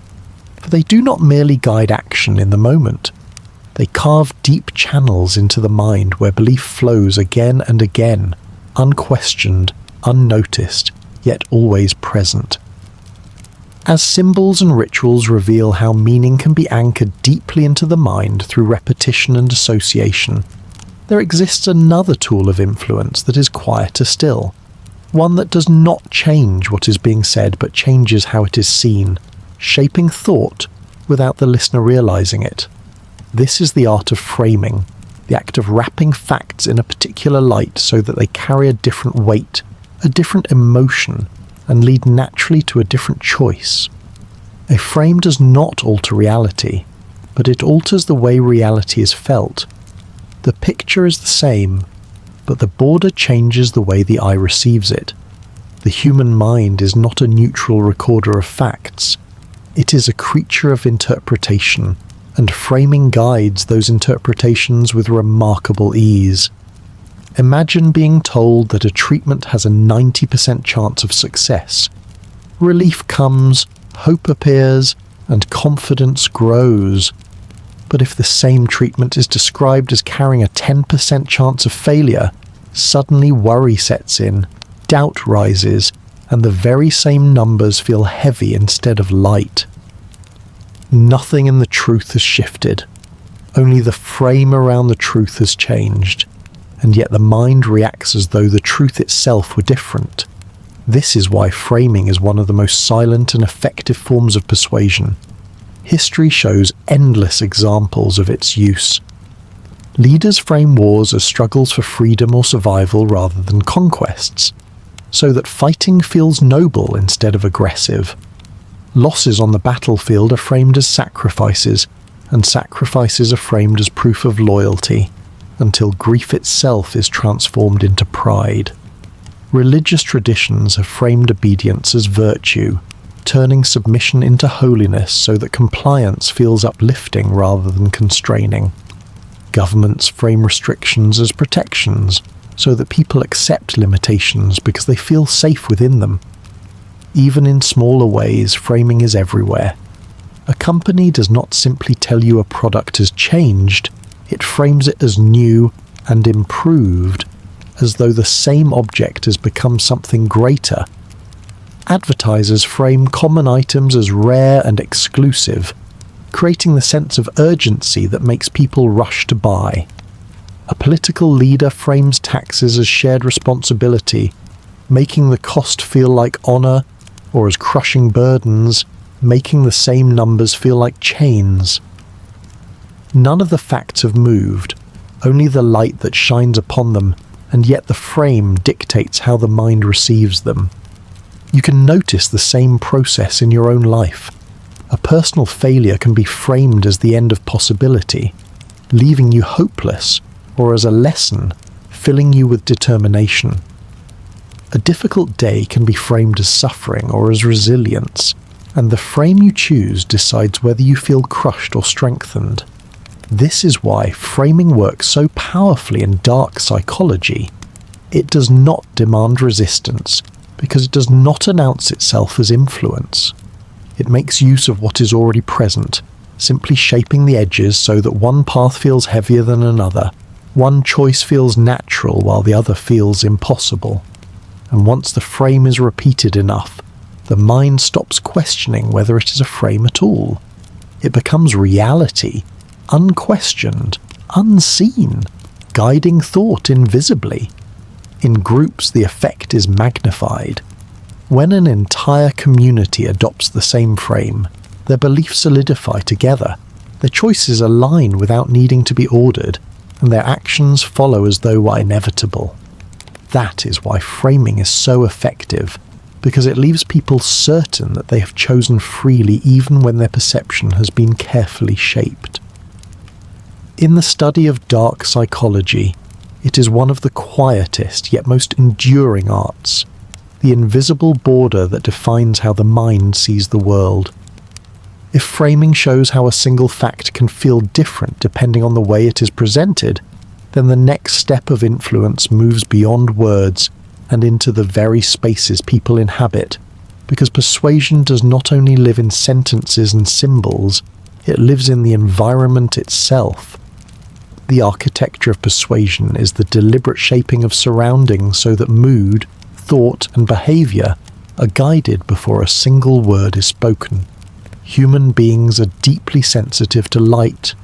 For they do not merely guide action in the moment. They carve deep channels into the mind where belief flows again and again, unquestioned, unnoticed, yet always present. As symbols and rituals reveal how meaning can be anchored deeply into the mind through repetition and association, there exists another tool of influence that is quieter still, one that does not change what is being said but changes how it is seen, shaping thought without the listener realizing it. This is the art of framing, the act of wrapping facts in a particular light so that they carry a different weight, a different emotion, and lead naturally to a different choice. A frame does not alter reality, but it alters the way reality is felt. The picture is the same, but the border changes the way the eye receives it. The human mind is not a neutral recorder of facts. It is a creature of interpretation, and framing guides those interpretations with remarkable ease. Imagine being told that a treatment has a 90% chance of success. Relief comes, hope appears, and confidence grows. But if the same treatment is described as carrying a 10% chance of failure, suddenly worry sets in, doubt rises, and the very same numbers feel heavy instead of light. Nothing in the truth has shifted. Only the frame around the truth has changed. And yet the mind reacts as though the truth itself were different. This is why framing is one of the most silent and effective forms of persuasion. History shows endless examples of its use. Leaders frame wars as struggles for freedom or survival rather than conquests, so that fighting feels noble instead of aggressive. Losses on the battlefield are framed as sacrifices, and sacrifices are framed as proof of loyalty, until grief itself is transformed into pride. Religious traditions have framed obedience as virtue, turning submission into holiness so that compliance feels uplifting rather than constraining. Governments frame restrictions as protections so that people accept limitations because they feel safe within them. Even in smaller ways, framing is everywhere. A company does not simply tell you a product has changed, it frames it as new and improved, as though the same object has become something greater. Advertisers frame common items as rare and exclusive, creating the sense of urgency that makes people rush to buy. A political leader frames taxes as shared responsibility, making the cost feel like honor, or as crushing burdens, making the same numbers feel like chains. None of the facts have moved, only the light that shines upon them, and yet the frame dictates how the mind receives them. You can notice the same process in your own life. A personal failure can be framed as the end of possibility, leaving you hopeless, or as a lesson, filling you with determination. A difficult day can be framed as suffering or as resilience, and the frame you choose decides whether you feel crushed or strengthened. This is why framing works so powerfully in dark psychology. It does not demand resistance, because it does not announce itself as influence. It makes use of what is already present, simply shaping the edges so that one path feels heavier than another, one choice feels natural while the other feels impossible. And once the frame is repeated enough, the mind stops questioning whether it is a frame at all. It becomes reality, unquestioned, unseen, guiding thought invisibly. In groups, the effect is magnified. When an entire community adopts the same frame, their beliefs solidify together, their choices align without needing to be ordered, and their actions follow as though inevitable. That is why framing is so effective, because it leaves people certain that they have chosen freely even when their perception has been carefully shaped. In the study of dark psychology, it is one of the quietest yet most enduring arts, the invisible border that defines how the mind sees the world. If framing shows how a single fact can feel different depending on the way it is presented, then the next step of influence moves beyond words and into the very spaces people inhabit, because persuasion does not only live in sentences and symbols, it lives in the environment itself. The architecture of persuasion is the deliberate shaping of surroundings so that mood, thought, and behavior are guided before a single word is spoken. Human beings are deeply sensitive to light,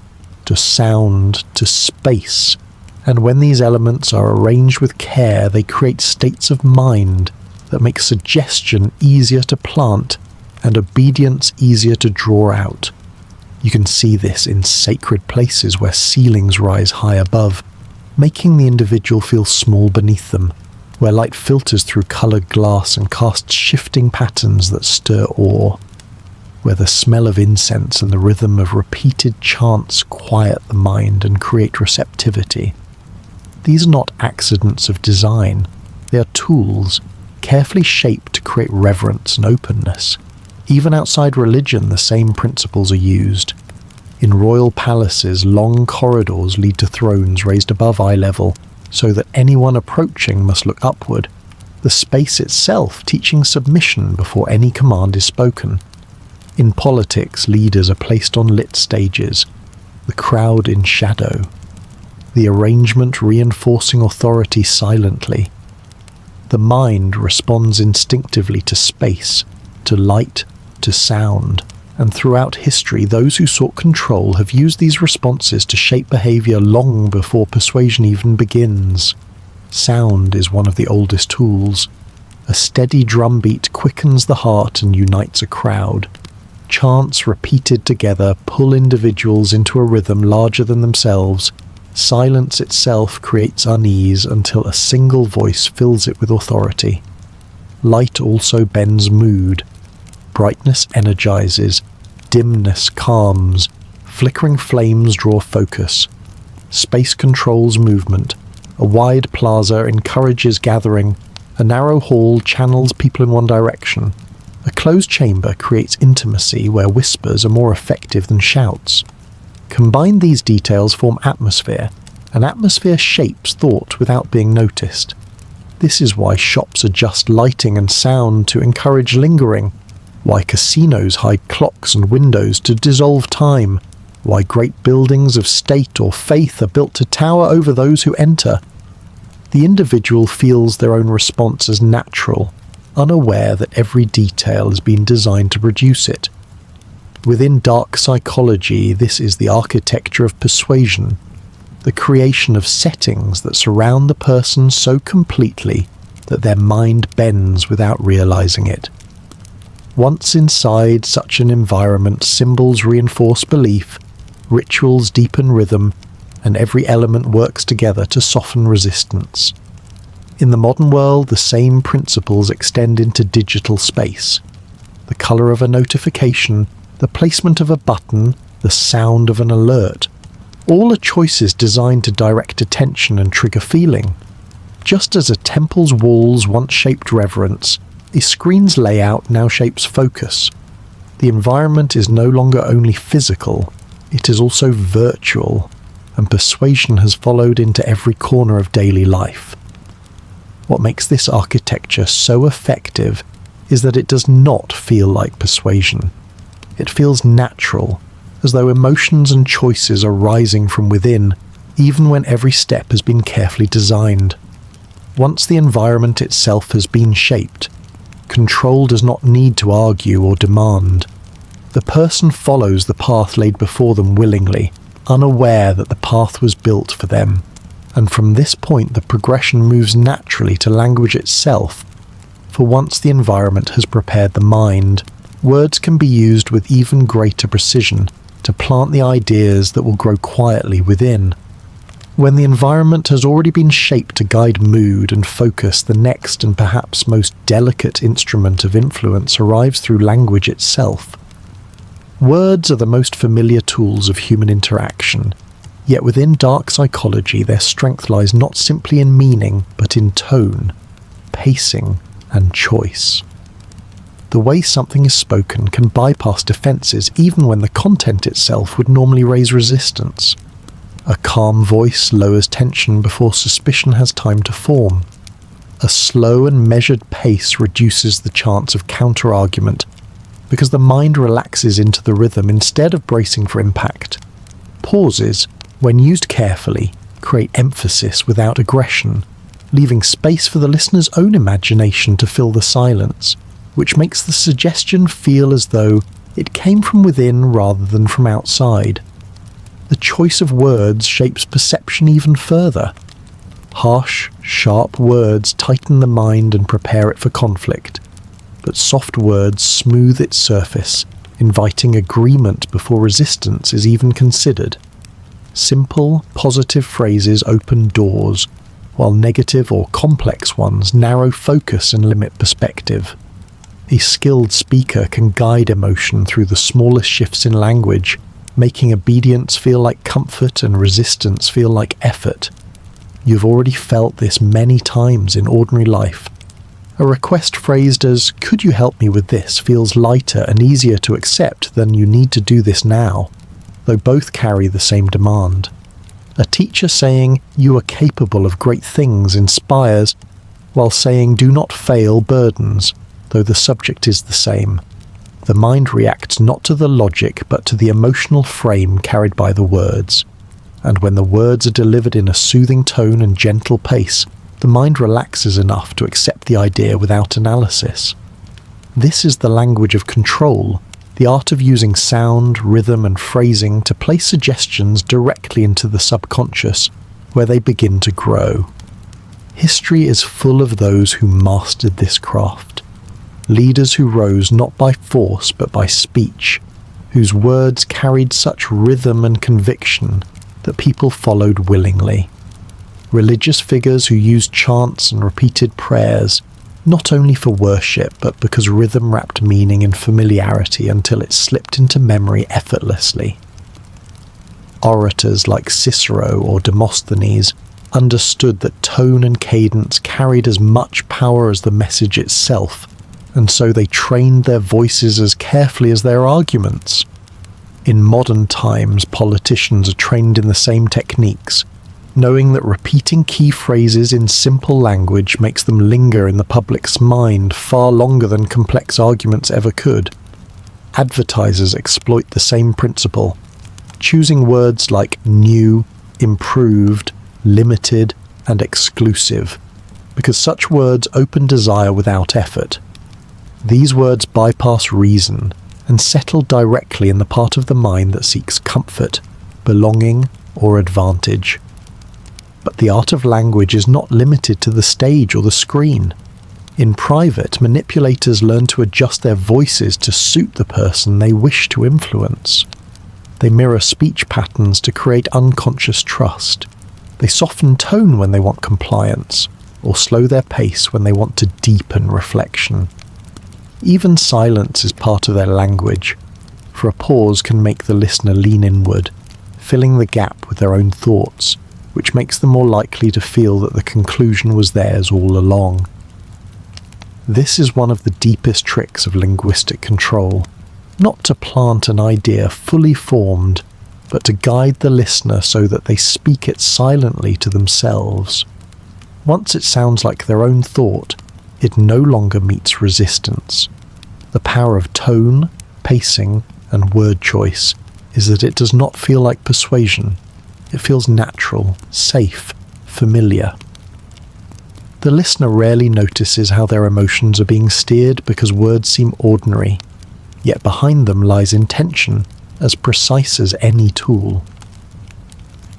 to sound, to space, and when these elements are arranged with care, they create states of mind that make suggestion easier to plant and obedience easier to draw out. You can see this in sacred places where ceilings rise high above, making the individual feel small beneath them, where light filters through coloured glass and casts shifting patterns that stir awe, where the smell of incense and the rhythm of repeated chants quiet the mind and create receptivity. These are not accidents of design, they are tools, carefully shaped to create reverence and openness. Even outside religion, the same principles are used. In royal palaces, long corridors lead to thrones raised above eye level, so that anyone approaching must look upward, the space itself teaching submission before any command is spoken. In politics, leaders are placed on lit stages, the crowd in shadow, the arrangement reinforcing authority silently. The mind responds instinctively to space, to light, to sound, and throughout history those who sought control have used these responses to shape behavior long before persuasion even begins. Sound is one of the oldest tools. A steady drumbeat quickens the heart and unites a crowd. Chants repeated together pull individuals into a rhythm larger than themselves. Silence itself creates unease until a single voice fills it with authority. Light also bends mood. Brightness energizes, dimness calms, flickering flames draw focus. Space controls movement. A wide plaza encourages gathering. A narrow hall channels people in one direction. A A closed chamber creates intimacy where whispers are more effective than shouts. Combined, these details form atmosphere, and atmosphere shapes thought without being noticed. This is why shops adjust lighting and sound to encourage lingering, why casinos hide clocks and windows to dissolve time, why great buildings of state or faith are built to tower over those who enter. The individual feels their own response as natural, unaware that every detail has been designed to produce it. Within dark psychology, this is the architecture of persuasion, the creation of settings that surround the person so completely that their mind bends without realizing it. Once inside such an environment, symbols reinforce belief, rituals deepen rhythm, and every element works together to soften resistance. In the modern world, the same principles extend into digital space. The color of a notification, the placement of a button, the sound of an alert, all are choices designed to direct attention and trigger feeling. Just as a temple's walls once shaped reverence, a screen's layout now shapes focus. The environment is no longer only physical, it is also virtual, and persuasion has followed into every corner of daily life. What makes this architecture so effective is that it does not feel like persuasion. It feels natural, as though emotions and choices are rising from within, even when every step has been carefully designed. Once the environment itself has been shaped, control does not need to argue or demand. The person follows the path laid before them willingly, unaware that the path was built for them. And from this point the progression moves naturally to language itself, for once the environment has prepared the mind, words can be used with even greater precision to plant the ideas that will grow quietly within. When the environment has already been shaped to guide mood and focus, the next and perhaps most delicate instrument of influence arrives through language itself. Words are the most familiar tools of human interaction, yet within dark psychology their strength lies not simply in meaning, but in tone, pacing, and choice. The way something is spoken can bypass defenses even when the content itself would normally raise resistance. A calm voice lowers tension before suspicion has time to form. A slow and measured pace reduces the chance of counter-argument because the mind relaxes into the rhythm instead of bracing for impact. Pauses, when used carefully, create emphasis without aggression, leaving space for the listener's own imagination to fill the silence, which makes the suggestion feel as though it came from within rather than from outside. The choice of words shapes perception even further. Harsh, sharp words tighten the mind and prepare it for conflict, but soft words smooth its surface, inviting agreement before resistance is even considered. Simple, positive phrases open doors, while negative or complex ones narrow focus and limit perspective. A skilled speaker can guide emotion through the smallest shifts in language, making obedience feel like comfort and resistance feel like effort. You've already felt this many times in ordinary life. A request phrased as, "Could you help me with this?" feels lighter and easier to accept than "You need to do this now," though both carry the same demand. A teacher saying, "You are capable of great things," inspires, while saying, "Do not fail," burdens, though the subject is the same. The mind reacts not to the logic but to the emotional frame carried by the words. And when the words are delivered in a soothing tone and gentle pace, the mind relaxes enough to accept the idea without analysis. This is the language of control, the art of using sound, rhythm, and phrasing to place suggestions directly into the subconscious, where they begin to grow. History is full of those who mastered this craft. Leaders who rose not by force but by speech, whose words carried such rhythm and conviction that people followed willingly. Religious figures who used chants and repeated prayers, not only for worship but because rhythm wrapped meaning in familiarity until it slipped into memory effortlessly. Orators like Cicero or Demosthenes understood that tone and cadence carried as much power as the message itself, and so they trained their voices as carefully as their arguments. In modern times, politicians are trained in the same techniques, knowing that repeating key phrases in simple language makes them linger in the public's mind far longer than complex arguments ever could. Advertisers exploit the same principle, choosing words like new, improved, limited, and exclusive, because such words open desire without effort. These words bypass reason and settle directly in the part of the mind that seeks comfort, belonging, or advantage. But the art of language is not limited to the stage or the screen. In private, manipulators learn to adjust their voices to suit the person they wish to influence. They mirror speech patterns to create unconscious trust. They soften tone when they want compliance, or slow their pace when they want to deepen reflection. Even silence is part of their language, for a pause can make the listener lean inward, filling the gap with their own thoughts, which makes them more likely to feel that the conclusion was theirs all along. This is one of the deepest tricks of linguistic control, not to plant an idea fully formed, but to guide the listener so that they speak it silently to themselves. Once it sounds like their own thought, it no longer meets resistance. The power of tone, pacing, and word choice is that it does not feel like persuasion. It feels natural, safe, familiar. The listener rarely notices how their emotions are being steered because words seem ordinary, yet behind them lies intention, as precise as any tool.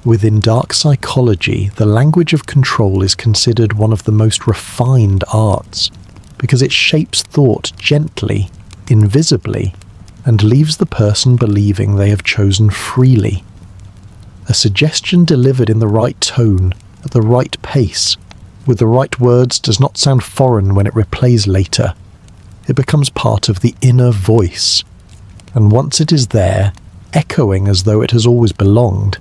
Within dark psychology, the language of control is considered one of the most refined arts, because it shapes thought gently, invisibly, and leaves the person believing they have chosen freely. A suggestion delivered in the right tone, at the right pace, with the right words does not sound foreign when it replays later. It becomes part of the inner voice, and once it is there, echoing as though it has always belonged,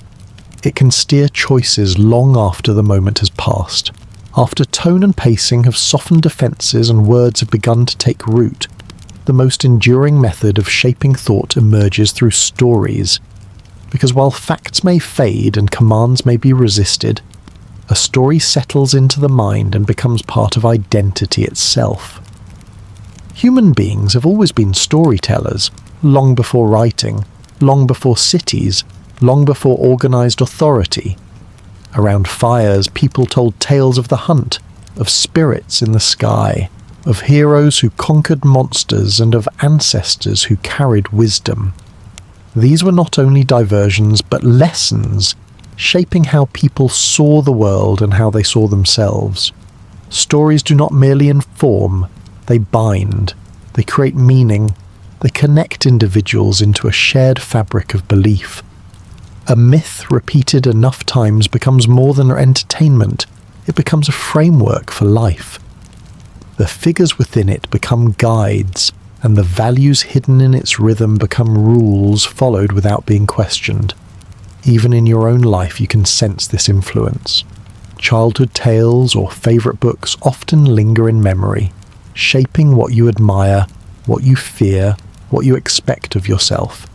it can steer choices long after the moment has passed. After tone and pacing have softened defences and words have begun to take root, the most enduring method of shaping thought emerges through stories. Because while facts may fade and commands may be resisted, a story settles into the mind and becomes part of identity itself. Human beings have always been storytellers, long before writing, long before cities, long before organised authority. Around fires, people told tales of the hunt, of spirits in the sky, of heroes who conquered monsters, and of ancestors who carried wisdom. These were not only diversions, but lessons, shaping how people saw the world and how they saw themselves. Stories do not merely inform, they bind, they create meaning, they connect individuals into a shared fabric of belief. A myth repeated enough times becomes more than entertainment, it becomes a framework for life. The figures within it become guides, and the values hidden in its rhythm become rules followed without being questioned. Even in your own life you can sense this influence. Childhood tales or favourite books often linger in memory, shaping what you admire, what you fear, what you expect of yourself.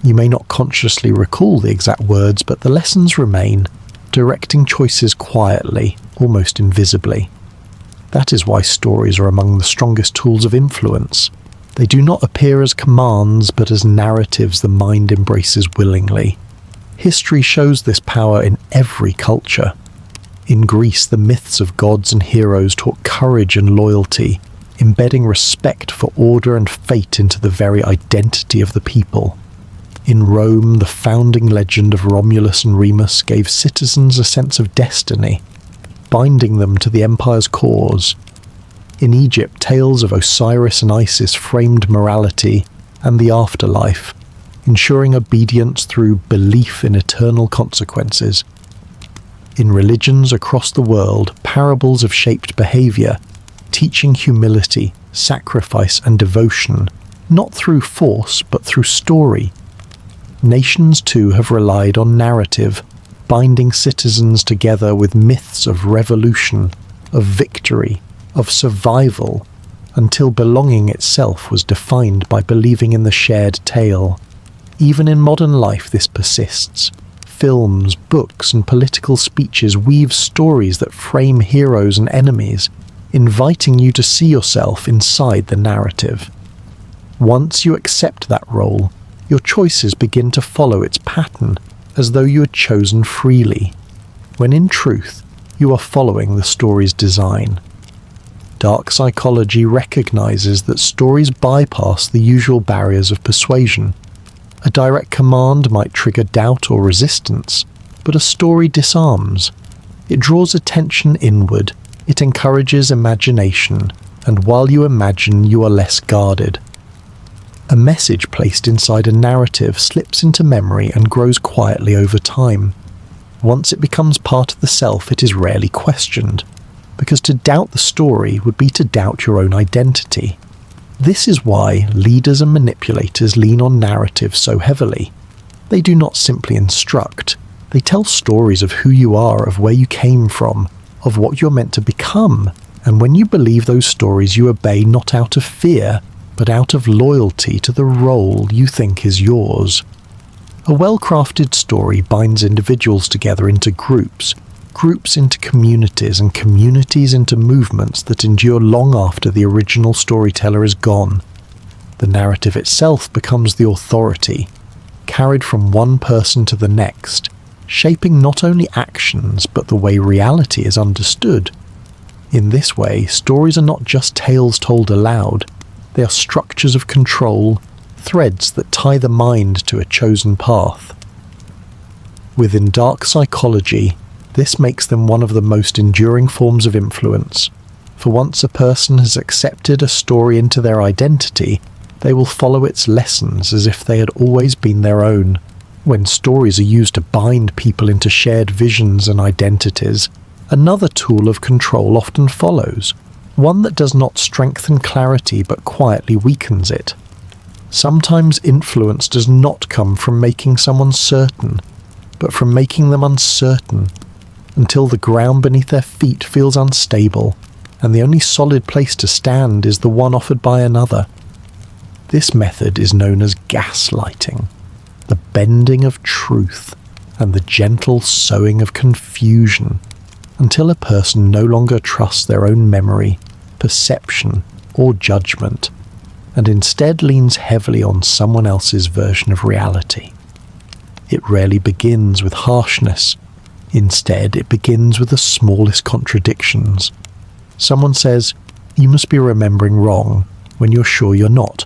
You may not consciously recall the exact words, but the lessons remain, directing choices quietly, almost invisibly. That is why stories are among the strongest tools of influence. They do not appear as commands, but as narratives the mind embraces willingly. History shows this power in every culture. In Greece, the myths of gods and heroes taught courage and loyalty, embedding respect for order and fate into the very identity of the people. In Rome, the founding legend of Romulus and Remus gave citizens a sense of destiny, binding them to the empire's cause. In Egypt, tales of Osiris and Isis framed morality and the afterlife, ensuring obedience through belief in eternal consequences. In religions across the world, parables have shaped behaviour, teaching humility, sacrifice and devotion, not through force but through story. Nations too have relied on narrative, binding citizens together with myths of revolution, of victory, of survival, until belonging itself was defined by believing in the shared tale. Even in modern life this persists. Films, books, and political speeches weave stories that frame heroes and enemies, inviting you to see yourself inside the narrative. Once you accept that role, your choices begin to follow its pattern, as though you had chosen freely, when in truth you are following the story's design. Dark psychology recognizes that stories bypass the usual barriers of persuasion. A direct command might trigger doubt or resistance, but a story disarms. It draws attention inward, it encourages imagination, and while you imagine, you are less guarded. A message placed inside a narrative slips into memory and grows quietly over time. Once it becomes part of the self, it is rarely questioned, because to doubt the story would be to doubt your own identity. This is why leaders and manipulators lean on narrative so heavily. They do not simply instruct, they tell stories of who you are, of where you came from, of what you're meant to become, and when you believe those stories you obey not out of fear, but out of loyalty to the role you think is yours. A well-crafted story binds individuals together into groups, groups into communities, and communities into movements that endure long after the original storyteller is gone. The narrative itself becomes the authority, carried from one person to the next, shaping not only actions but the way reality is understood. In this way, stories are not just tales told aloud, they are structures of control, threads that tie the mind to a chosen path. Within dark psychology, this makes them one of the most enduring forms of influence, for once a person has accepted a story into their identity, they will follow its lessons as if they had always been their own. When stories are used to bind people into shared visions and identities, another tool of control often follows, one that does not strengthen clarity but quietly weakens it. Sometimes influence does not come from making someone certain, but from making them uncertain, until the ground beneath their feet feels unstable, and the only solid place to stand is the one offered by another. This method is known as gaslighting, the bending of truth, and the gentle sowing of confusion, until a person no longer trusts their own memory, perception, or judgment, and instead leans heavily on someone else's version of reality. It rarely begins with harshness. Instead, it begins with the smallest contradictions. Someone says, "You must be remembering wrong," when you're sure you're not.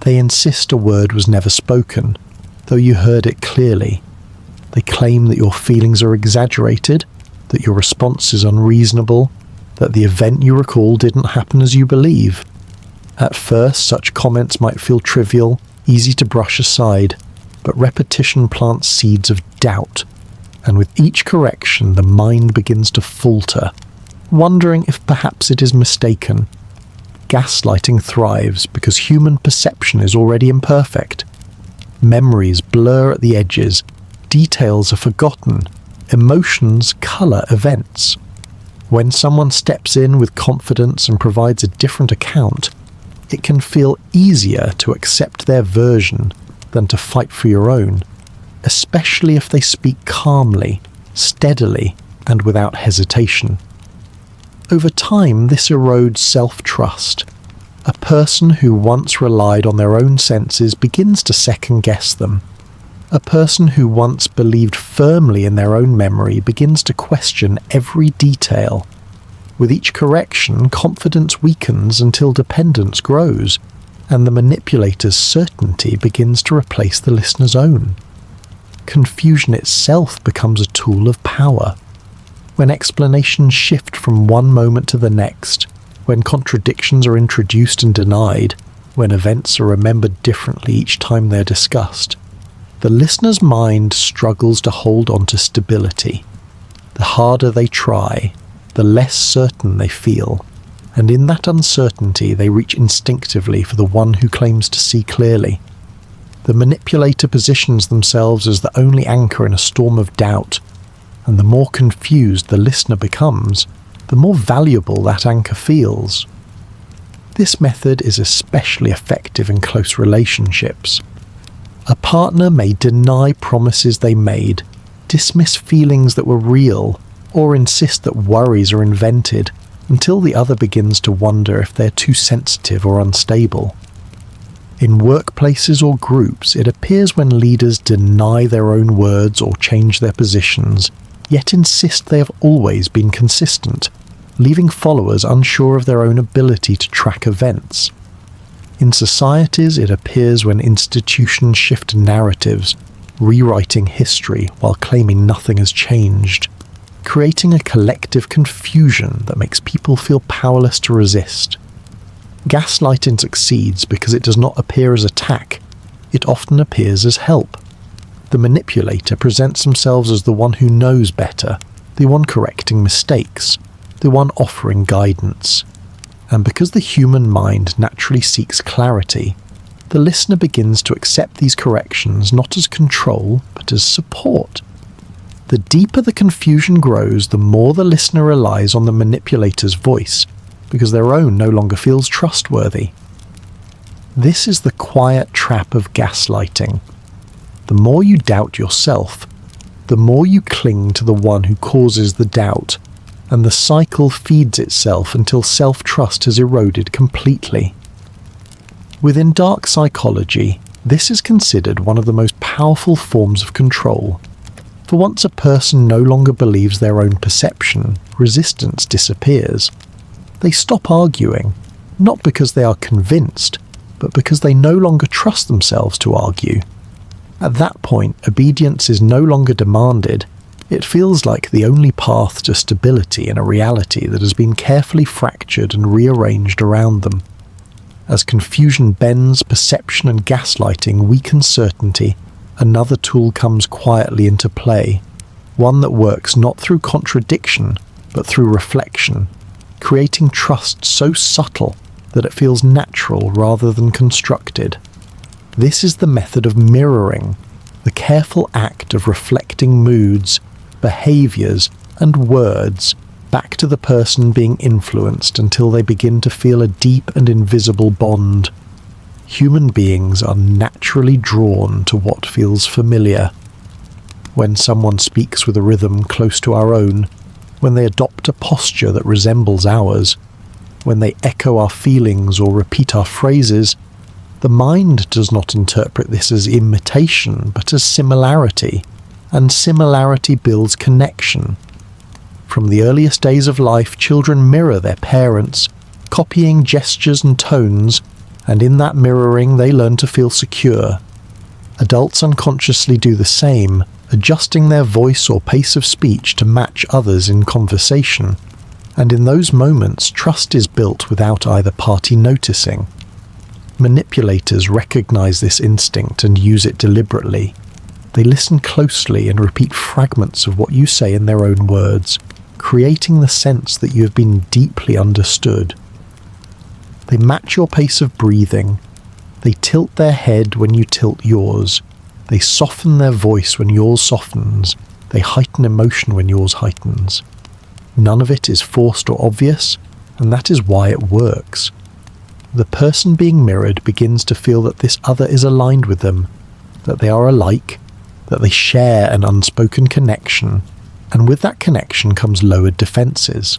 They insist a word was never spoken, though you heard it clearly. They claim that your feelings are exaggerated, that your response is unreasonable, that the event you recall didn't happen as you believe. At first, such comments might feel trivial, easy to brush aside, but repetition plants seeds of doubt, and with each correction the mind begins to falter, wondering if perhaps it is mistaken. Gaslighting thrives because human perception is already imperfect. Memories blur at the edges, details are forgotten, emotions colour events. When someone steps in with confidence and provides a different account, it can feel easier to accept their version than to fight for your own, especially if they speak calmly, steadily, and without hesitation. Over time, this erodes self-trust. A person who once relied on their own senses begins to second-guess them. A person who once believed firmly in their own memory begins to question every detail. With each correction, confidence weakens until dependence grows, and the manipulator's certainty begins to replace the listener's own. Confusion itself becomes a tool of power. When explanations shift from one moment to the next, when contradictions are introduced and denied, when events are remembered differently each time they're discussed, the listener's mind struggles to hold on to stability. The harder they try, the less certain they feel, and in that uncertainty they reach instinctively for the one who claims to see clearly. The manipulator positions themselves as the only anchor in a storm of doubt, and the more confused the listener becomes, the more valuable that anchor feels. This method is especially effective in close relationships. A partner may deny promises they made, dismiss feelings that were real, or insist that worries are invented, until the other begins to wonder if they're too sensitive or unstable. In workplaces or groups, it appears when leaders deny their own words or change their positions, yet insist they have always been consistent, leaving followers unsure of their own ability to track events. In societies, it appears when institutions shift narratives, rewriting history while claiming nothing has changed, creating a collective confusion that makes people feel powerless to resist. Gaslighting succeeds because it does not appear as attack, it often appears as help. The manipulator presents themselves as the one who knows better, the one correcting mistakes, the one offering guidance. And because the human mind naturally seeks clarity, the listener begins to accept these corrections not as control, but as support. The deeper the confusion grows, the more the listener relies on the manipulator's voice, because their own no longer feels trustworthy. This is the quiet trap of gaslighting. The more you doubt yourself, the more you cling to the one who causes the doubt, and the cycle feeds itself until self-trust has eroded completely. Within dark psychology, this is considered one of the most powerful forms of control. For once a person no longer believes their own perception, resistance disappears. They stop arguing, not because they are convinced, but because they no longer trust themselves to argue. At that point, obedience is no longer demanded. It feels like the only path to stability in a reality that has been carefully fractured and rearranged around them. As confusion bends perception and gaslighting weaken certainty, another tool comes quietly into play, one that works not through contradiction, but through reflection, creating trust so subtle that it feels natural rather than constructed. This is the method of mirroring, the careful act of reflecting moods, behaviours, and words back to the person being influenced until they begin to feel a deep and invisible bond. Human beings are naturally drawn to what feels familiar. When someone speaks with a rhythm close to our own, when they adopt a posture that resembles ours, when they echo our feelings or repeat our phrases, the mind does not interpret this as imitation but as similarity, and similarity builds connection. From the earliest days of life, children mirror their parents, copying gestures and tones, and in that mirroring they learn to feel secure. Adults unconsciously do the same, adjusting their voice or pace of speech to match others in conversation, and in those moments trust is built without either party noticing. Manipulators recognize this instinct and use it deliberately. They listen closely and repeat fragments of what you say in their own words, creating the sense that you have been deeply understood. They match your pace of breathing. They tilt their head when you tilt yours. They soften their voice when yours softens. They heighten emotion when yours heightens. None of it is forced or obvious, and that is why it works. The person being mirrored begins to feel that this other is aligned with them, that they are alike, that they share an unspoken connection, and with that connection comes lowered defences.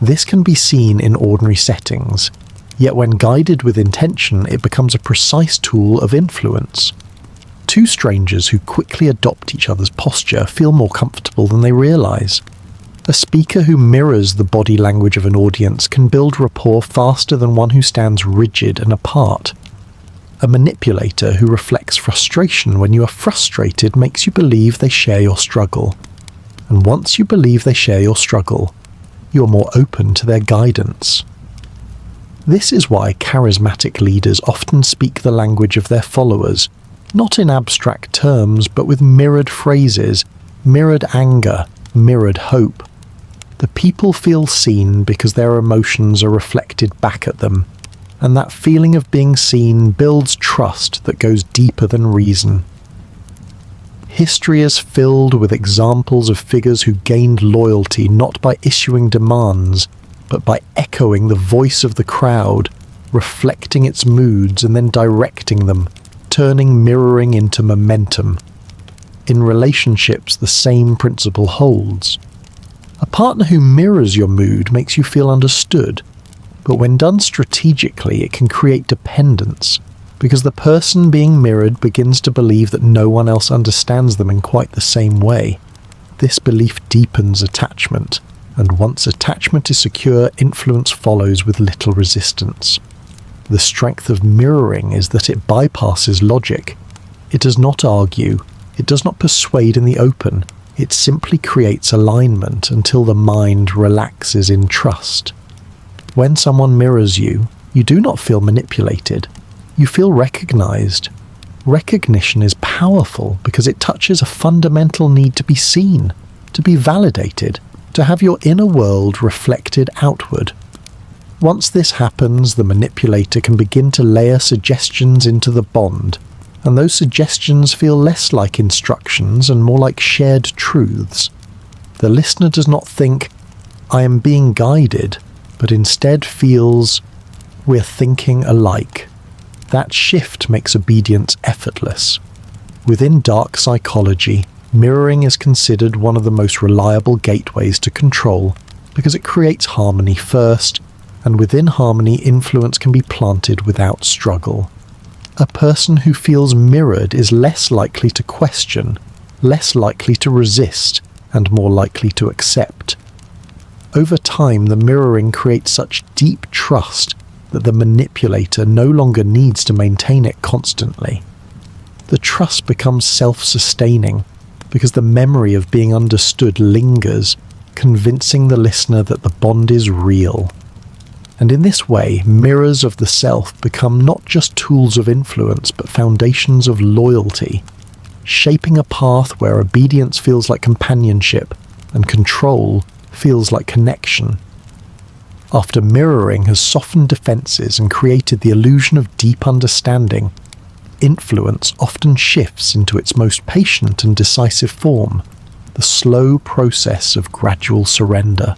This can be seen in ordinary settings, yet when guided with intention it becomes a precise tool of influence. Two strangers who quickly adopt each other's posture feel more comfortable than they realise. A speaker who mirrors the body language of an audience can build rapport faster than one who stands rigid and apart. A manipulator who reflects frustration when you are frustrated makes you believe they share your struggle. And once you believe they share your struggle, you are more open to their guidance. This is why charismatic leaders often speak the language of their followers, not in abstract terms, but with mirrored phrases, mirrored anger, mirrored hope. The people feel seen because their emotions are reflected back at them, and that feeling of being seen builds trust that goes deeper than reason. History is filled with examples of figures who gained loyalty not by issuing demands, but by echoing the voice of the crowd reflecting its moods and then directing them, turning mirroring into momentum. In relationships, the same principle holds. A partner who mirrors your mood makes you feel understood, but when done strategically, it can create dependence, because the person being mirrored begins to believe that no one else understands them in quite the same way. This belief deepens attachment, and once attachment is secure, influence follows with little resistance. The strength of mirroring is that it bypasses logic. It does not argue, it does not persuade in the open, it simply creates alignment until the mind relaxes in trust. When someone mirrors you, you do not feel manipulated. You feel recognized. Recognition is powerful because it touches a fundamental need to be seen, to be validated, to have your inner world reflected outward. Once this happens, the manipulator can begin to layer suggestions into the bond, and those suggestions feel less like instructions and more like shared truths. The listener does not think, "I am being guided," but instead feels, "We're thinking alike." That shift makes obedience effortless. Within dark psychology, mirroring is considered one of the most reliable gateways to control because it creates harmony first, and within harmony, influence can be planted without struggle. A person who feels mirrored is less likely to question, less likely to resist, and more likely to accept. Over time, the mirroring creates such deep trust that the manipulator no longer needs to maintain it constantly. The trust becomes self-sustaining because the memory of being understood lingers, convincing the listener that the bond is real. And in this way, mirrors of the self become not just tools of influence, but foundations of loyalty, shaping a path where obedience feels like companionship and control feels like connection. After mirroring has softened defenses and created the illusion of deep understanding, influence often shifts into its most patient and decisive form, the slow process of gradual surrender.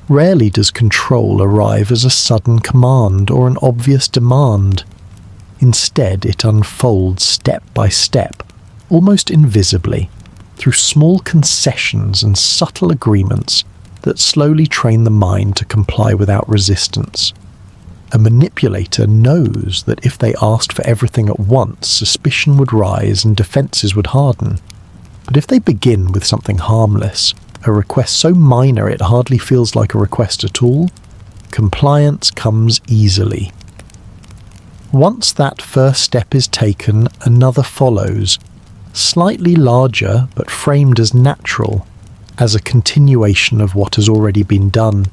Rarely does control arrive as a sudden command or an obvious demand. Instead, it unfolds step by step, almost invisibly, through small concessions and subtle agreements that slowly train the mind to comply without resistance. A manipulator knows that if they asked for everything at once, suspicion would rise and defenses would harden. But if they begin with something harmless, a request so minor it hardly feels like a request at all, compliance comes easily. Once that first step is taken, another follows, slightly larger but framed as natural, as a continuation of what has already been done.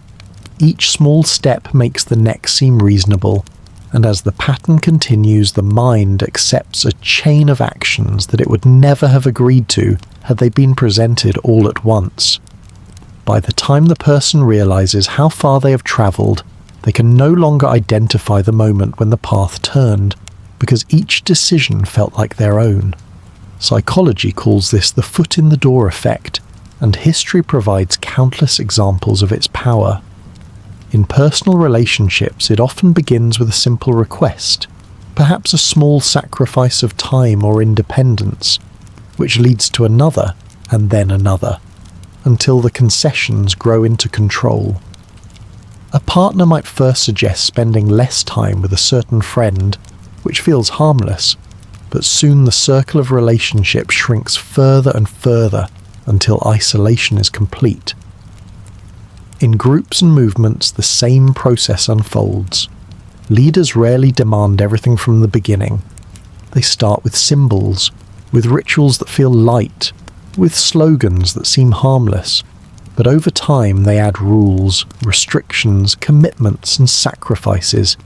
Each small step makes the next seem reasonable, and as the pattern continues, the mind accepts a chain of actions that it would never have agreed to had they been presented all at once. By the time the person realizes how far they have traveled, they can no longer identify the moment when the path turned, because each decision felt like their own. Psychology calls this the foot in the door effect, and history provides countless examples of its power. In personal relationships, it often begins with a simple request, perhaps a small sacrifice of time or independence, which leads to another and then another, until the concessions grow into control. A partner might first suggest spending less time with a certain friend, which feels harmless, but soon the circle of relationship shrinks further and further until isolation is complete. In groups and movements, the same process unfolds. Leaders rarely demand everything from the beginning. They start with symbols, with rituals that feel light, with slogans that seem harmless, but over time they add rules, restrictions, commitments, and sacrifices,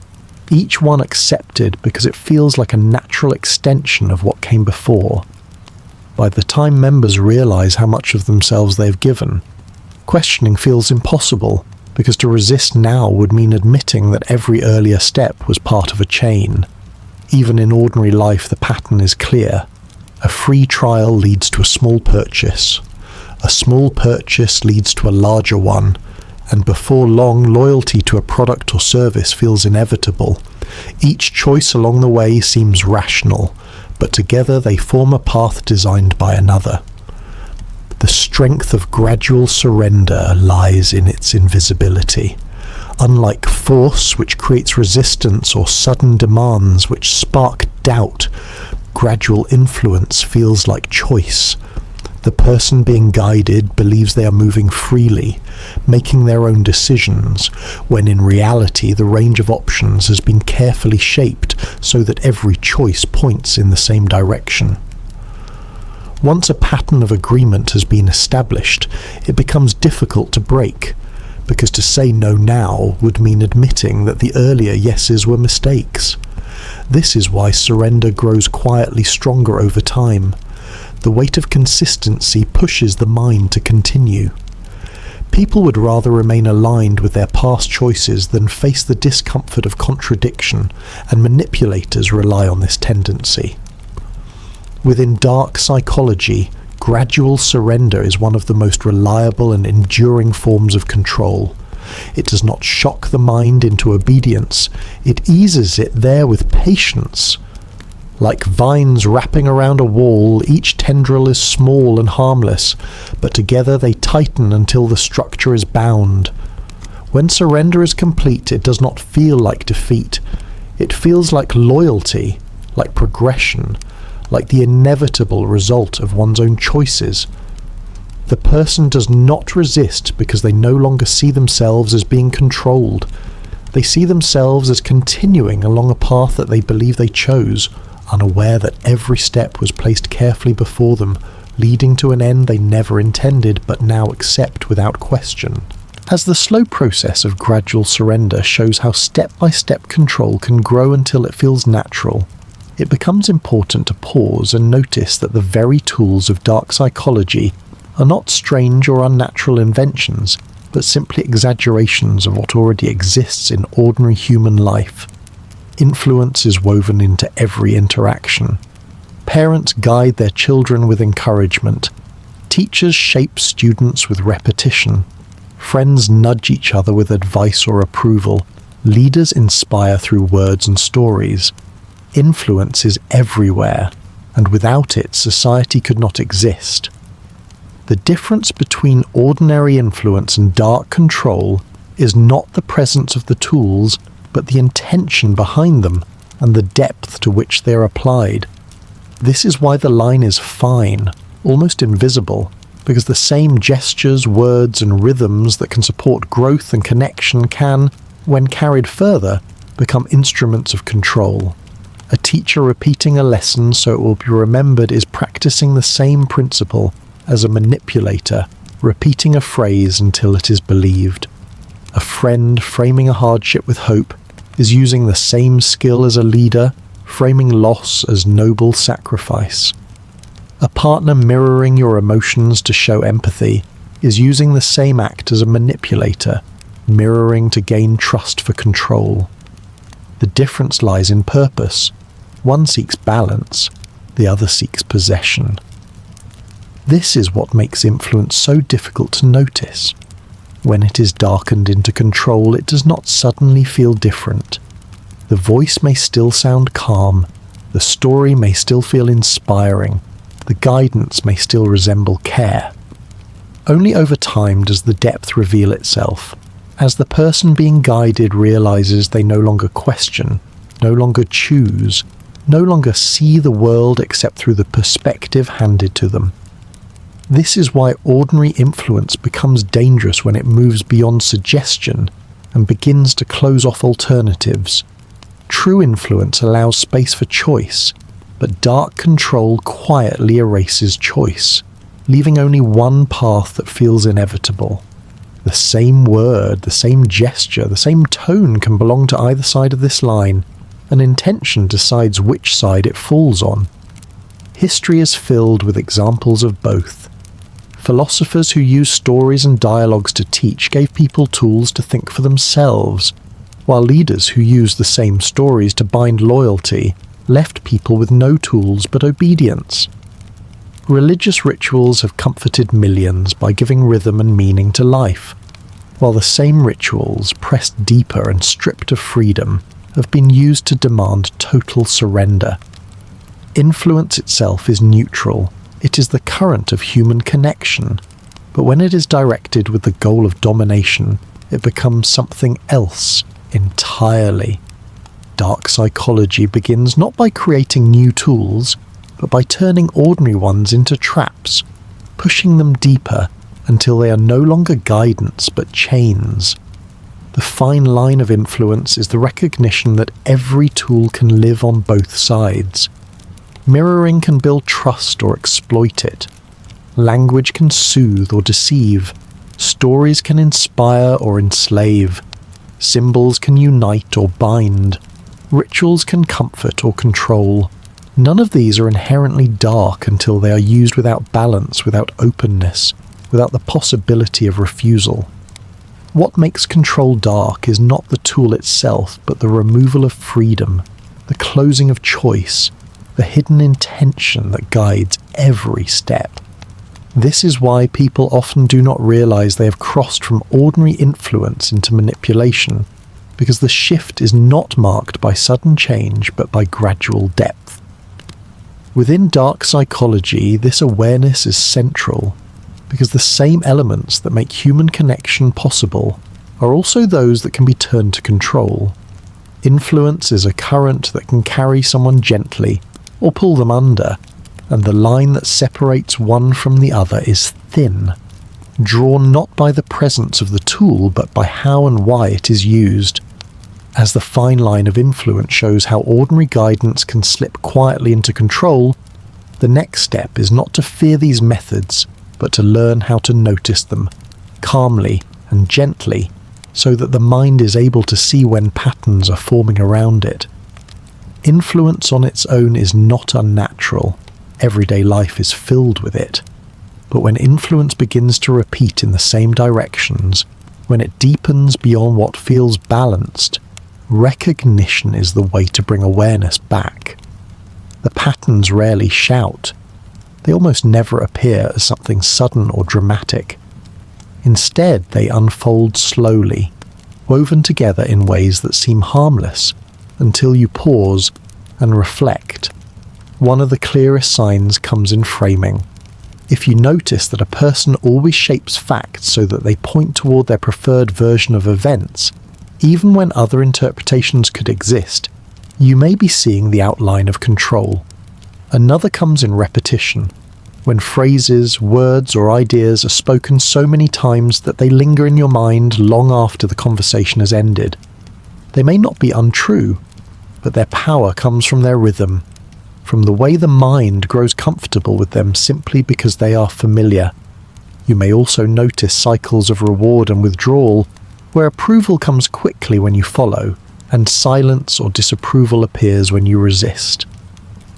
each one accepted because it feels like a natural extension of what came before. By the time members realize how much of themselves they've given, questioning feels impossible, because to resist now would mean admitting that every earlier step was part of a chain. Even in ordinary life, the pattern is clear. A free trial leads to a small purchase. A small purchase leads to a larger one, and before long loyalty to a product or service feels inevitable. Each choice along the way seems rational, but together they form a path designed by another. The strength of gradual surrender lies in its invisibility. Unlike force, which creates resistance, or sudden demands which spark doubt, gradual influence feels like choice. The person being guided believes they are moving freely, making their own decisions, when in reality the range of options has been carefully shaped so that every choice points in the same direction. Once a pattern of agreement has been established, it becomes difficult to break, because to say no now would mean admitting that the earlier yeses were mistakes. This is why surrender grows quietly stronger over time. The weight of consistency pushes the mind to continue. People would rather remain aligned with their past choices than face the discomfort of contradiction, and manipulators rely on this tendency. Within dark psychology, gradual surrender is one of the most reliable and enduring forms of control. It does not shock the mind into obedience, it eases it there with patience. Like vines wrapping around a wall, each tendril is small and harmless, but together they tighten until the structure is bound. When surrender is complete, it does not feel like defeat. It feels like loyalty, like progression, like the inevitable result of one's own choices. The person does not resist because they no longer see themselves as being controlled. They see themselves as continuing along a path that they believe they chose, unaware that every step was placed carefully before them, leading to an end they never intended but now accept without question. As the slow process of gradual surrender shows how step-by-step control can grow until it feels natural, it becomes important to pause and notice that the very tools of dark psychology are not strange or unnatural inventions, but simply exaggerations of what already exists in ordinary human life. Influence is woven into every interaction. Parents guide their children with encouragement. Teachers shape students with repetition. Friends nudge each other with advice or approval. Leaders inspire through words and stories. Influence is everywhere, and without it, society could not exist. The difference between ordinary influence and dark control is not the presence of the tools, but the intention behind them and the depth to which they are applied. This is why the line is fine, almost invisible, because the same gestures, words, and rhythms that can support growth and connection can, when carried further, become instruments of control. A teacher repeating a lesson so it will be remembered is practicing the same principle as a manipulator repeating a phrase until it is believed. A friend framing a hardship with hope is using the same skill as a leader, framing loss as noble sacrifice. A partner mirroring your emotions to show empathy is using the same act as a manipulator, mirroring to gain trust for control. The difference lies in purpose. One seeks balance, the other seeks possession. This is what makes influence so difficult to notice. When it is darkened into control, it does not suddenly feel different. The voice may still sound calm, the story may still feel inspiring, the guidance may still resemble care. Only over time does the depth reveal itself, as the person being guided realizes they no longer question, no longer choose, no longer see the world except through the perspective handed to them. This is why ordinary influence becomes dangerous when it moves beyond suggestion and begins to close off alternatives. True influence allows space for choice, but dark control quietly erases choice, leaving only one path that feels inevitable. The same word, the same gesture, the same tone can belong to either side of this line, and intention decides which side it falls on. History is filled with examples of both. Philosophers who used stories and dialogues to teach gave people tools to think for themselves, while leaders who used the same stories to bind loyalty left people with no tools but obedience. Religious rituals have comforted millions by giving rhythm and meaning to life. while the same rituals, pressed deeper and stripped of freedom, have been used to demand total surrender. Influence itself is neutral. It is the current of human connection, but when it is directed with the goal of domination, it becomes something else entirely. Dark psychology begins not by creating new tools, but by turning ordinary ones into traps, pushing them deeper until they are no longer guidance but chains. The fine line of influence is the recognition that every tool can live on both sides. Mirroring can build trust or exploit it. Language can soothe or deceive. Stories can inspire or enslave. Symbols can unite or bind. Rituals can comfort or control. None of these are inherently dark until they are used without balance, without openness, without the possibility of refusal. What makes control dark is not the tool itself, but the removal of freedom, the closing of choice, the hidden intention that guides every step. This is why people often do not realize they have crossed from ordinary influence into manipulation, because the shift is not marked by sudden change but by gradual depth. Within dark psychology, this awareness is central, because the same elements that make human connection possible are also those that can be turned to control. Influence is a current that can carry someone gently or pull them under, and the line that separates one from the other is thin, drawn not by the presence of the tool but by how and why it is used. As the fine line of influence shows how ordinary guidance can slip quietly into control, the next step is not to fear these methods, but to learn how to notice them, calmly and gently, so that the mind is able to see when patterns are forming around it. Influence on its own is not unnatural. Everyday life is filled with it. But when influence begins to repeat in the same directions, when it deepens beyond what feels balanced, recognition is the way to bring awareness back. The patterns rarely shout. They almost never appear as something sudden or dramatic. Instead, they unfold slowly, woven together in ways that seem harmless, until you pause and reflect. One of the clearest signs comes in framing. If you notice that a person always shapes facts so that they point toward their preferred version of events, even when other interpretations could exist, you may be seeing the outline of control. Another comes in repetition, when phrases, words, or ideas are spoken so many times that they linger in your mind long after the conversation has ended. They may not be untrue, but their power comes from their rhythm, from the way the mind grows comfortable with them simply because they are familiar. You may also notice cycles of reward and withdrawal, where approval comes quickly when you follow, and silence or disapproval appears when you resist.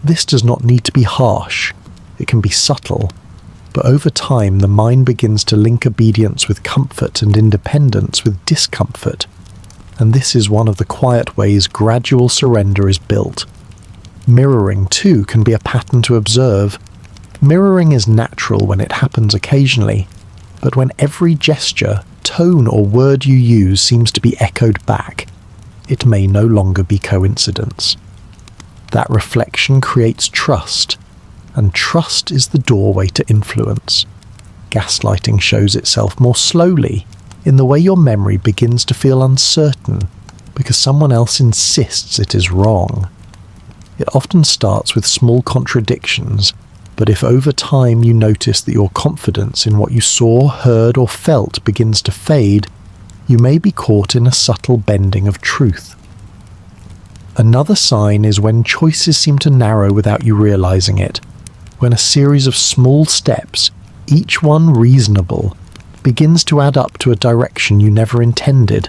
This does not need to be harsh. It can be subtle, but over time the mind begins to link obedience with comfort and independence with discomfort, and this is one of the quiet ways gradual surrender is built. Mirroring, too, can be a pattern to observe. Mirroring is natural when it happens occasionally, but when every gesture, tone, or word you use seems to be echoed back, it may no longer be coincidence. That reflection creates trust, and trust is the doorway to influence. Gaslighting shows itself more slowly, in the way your memory begins to feel uncertain because someone else insists it is wrong. It often starts with small contradictions, but if over time you notice that your confidence in what you saw, heard, or felt begins to fade, you may be caught in a subtle bending of truth. Another sign is when choices seem to narrow without you realizing it, when a series of small steps, each one reasonable, begins to add up to a direction you never intended.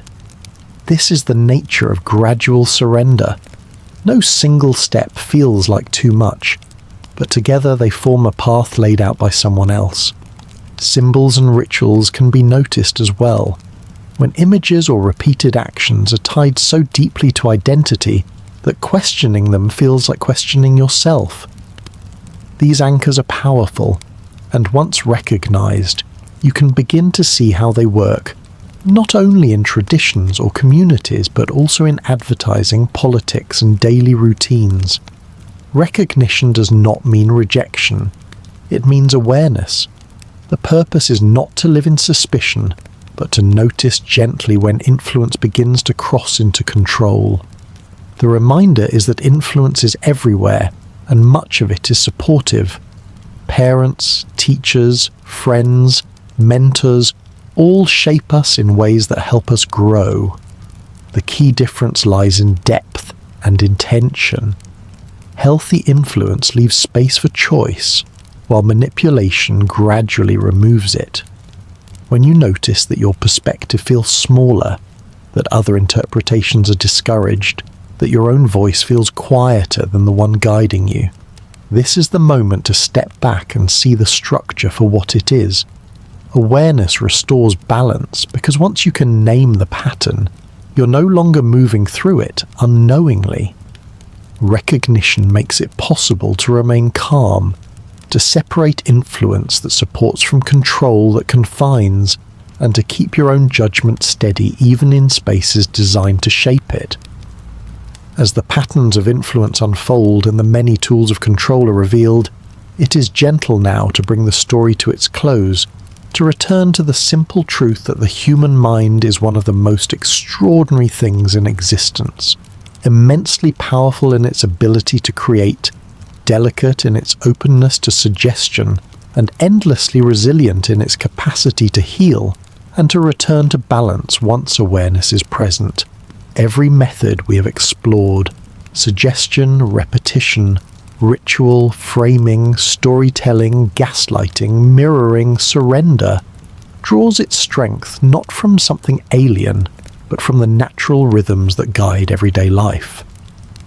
This is the nature of gradual surrender. No single step feels like too much, but together they form a path laid out by someone else. Symbols and rituals can be noticed as well, when images or repeated actions are tied so deeply to identity that questioning them feels like questioning yourself. These anchors are powerful, and once recognized, you can begin to see how they work, not only in traditions or communities, but also in advertising, politics, and daily routines. Recognition does not mean rejection. It means awareness. The purpose is not to live in suspicion, but to notice gently when influence begins to cross into control. The reminder is that influence is everywhere, and much of it is supportive. Parents, teachers, friends, mentors, all shape us in ways that help us grow. The key difference lies in depth and intention. Healthy influence leaves space for choice, while manipulation gradually removes it. When you notice that your perspective feels smaller, that other interpretations are discouraged, that your own voice feels quieter than the one guiding you, this is the moment to step back and see the structure for what it is. Awareness restores balance because once you can name the pattern, you're no longer moving through it unknowingly. Recognition makes it possible to remain calm, to separate influence that supports from control that confines, and to keep your own judgment steady even in spaces designed to shape it. As the patterns of influence unfold and the many tools of control are revealed, it is gentle now to bring the story to its close, to return to the simple truth that the human mind is one of the most extraordinary things in existence, immensely powerful in its ability to create, delicate in its openness to suggestion, and endlessly resilient in its capacity to heal and to return to balance once awareness is present. Every method we have explored, suggestion, repetition, ritual, framing, storytelling, gaslighting, mirroring, surrender, draws its strength not from something alien, but from the natural rhythms that guide everyday life.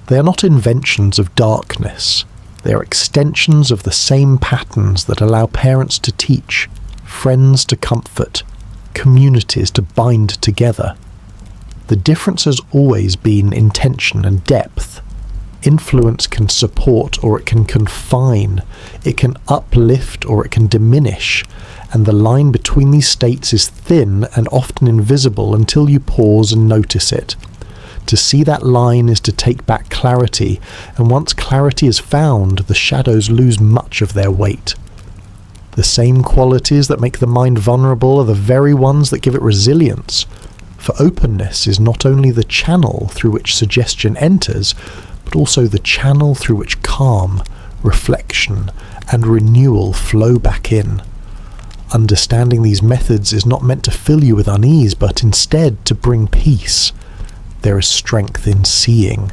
They are not inventions of darkness. They are extensions of the same patterns that allow parents to teach, friends to comfort, communities to bind together. The difference has always been intention and depth. Influence can support or it can confine, it can uplift or it can diminish, and the line between these states is thin and often invisible until you pause and notice it. To see that line is to take back clarity, and once clarity is found, the shadows lose much of their weight. The same qualities that make the mind vulnerable are the very ones that give it resilience. For openness is not only the channel through which suggestion enters, but also the channel through which calm, reflection, and renewal flow back in. Understanding these methods is not meant to fill you with unease, but instead to bring peace. There is strength in seeing.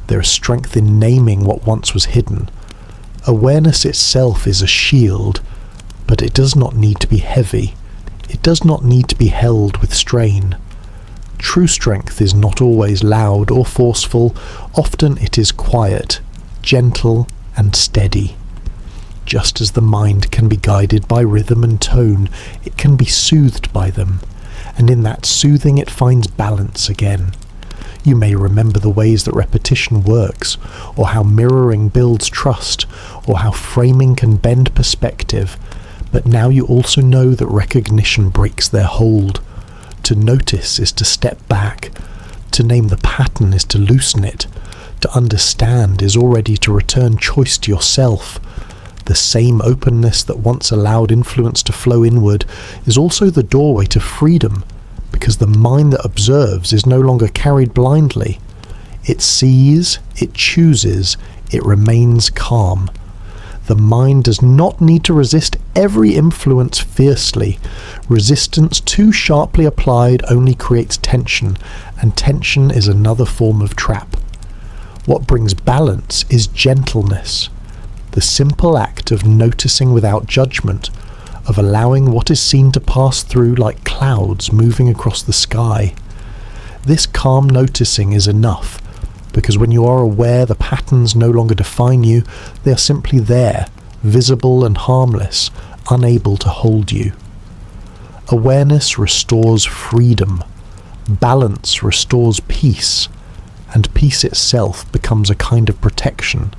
There is strength in naming what once was hidden. Awareness itself is a shield, but it does not need to be heavy. It does not need to be held with strain. True strength is not always loud or forceful. Often it is quiet, gentle, and steady. Just as the mind can be guided by rhythm and tone, it can be soothed by them, and in that soothing it finds balance again. You may remember the ways that repetition works, or how mirroring builds trust, or how framing can bend perspective, but now you also know that recognition breaks their hold. To notice is to step back. To name the pattern is to loosen it. To understand is already to return choice to yourself. The same openness that once allowed influence to flow inward is also the doorway to freedom, because the mind that observes is no longer carried blindly. It sees, it chooses, it remains calm. The mind does not need to resist every influence fiercely. Resistance too sharply applied only creates tension, and tension is another form of trap. What brings balance is gentleness, the simple act of noticing without judgment, of allowing what is seen to pass through like clouds moving across the sky. This calm noticing is enough, because when you are aware the patterns no longer define you, they are simply there, visible and harmless, unable to hold you. Awareness restores freedom, balance restores peace, and peace itself becomes a kind of protection.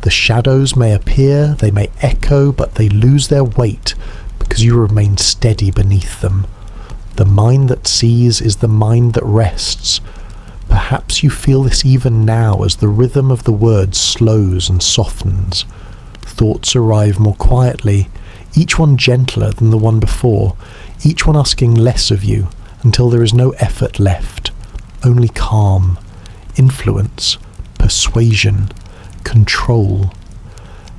The shadows may appear, they may echo, but they lose their weight because you remain steady beneath them. The mind that sees is the mind that rests. Perhaps you feel this even now as the rhythm of the words slows and softens. Thoughts arrive more quietly, each one gentler than the one before, each one asking less of you, until there is no effort left, only calm, influence, persuasion, control.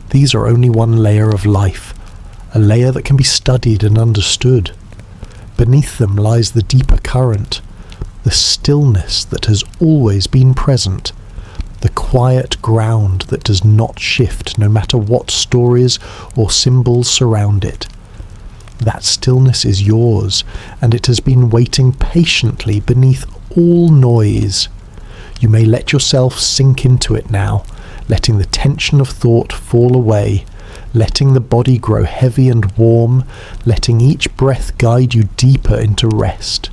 These are only one layer of life, a layer that can be studied and understood. Beneath them lies the deeper current, the stillness that has always been present, the quiet ground that does not shift no matter what stories or symbols surround it. That stillness is yours, and it has been waiting patiently beneath all noise. You may let yourself sink into it now, letting the tension of thought fall away, letting the body grow heavy and warm, letting each breath guide you deeper into rest.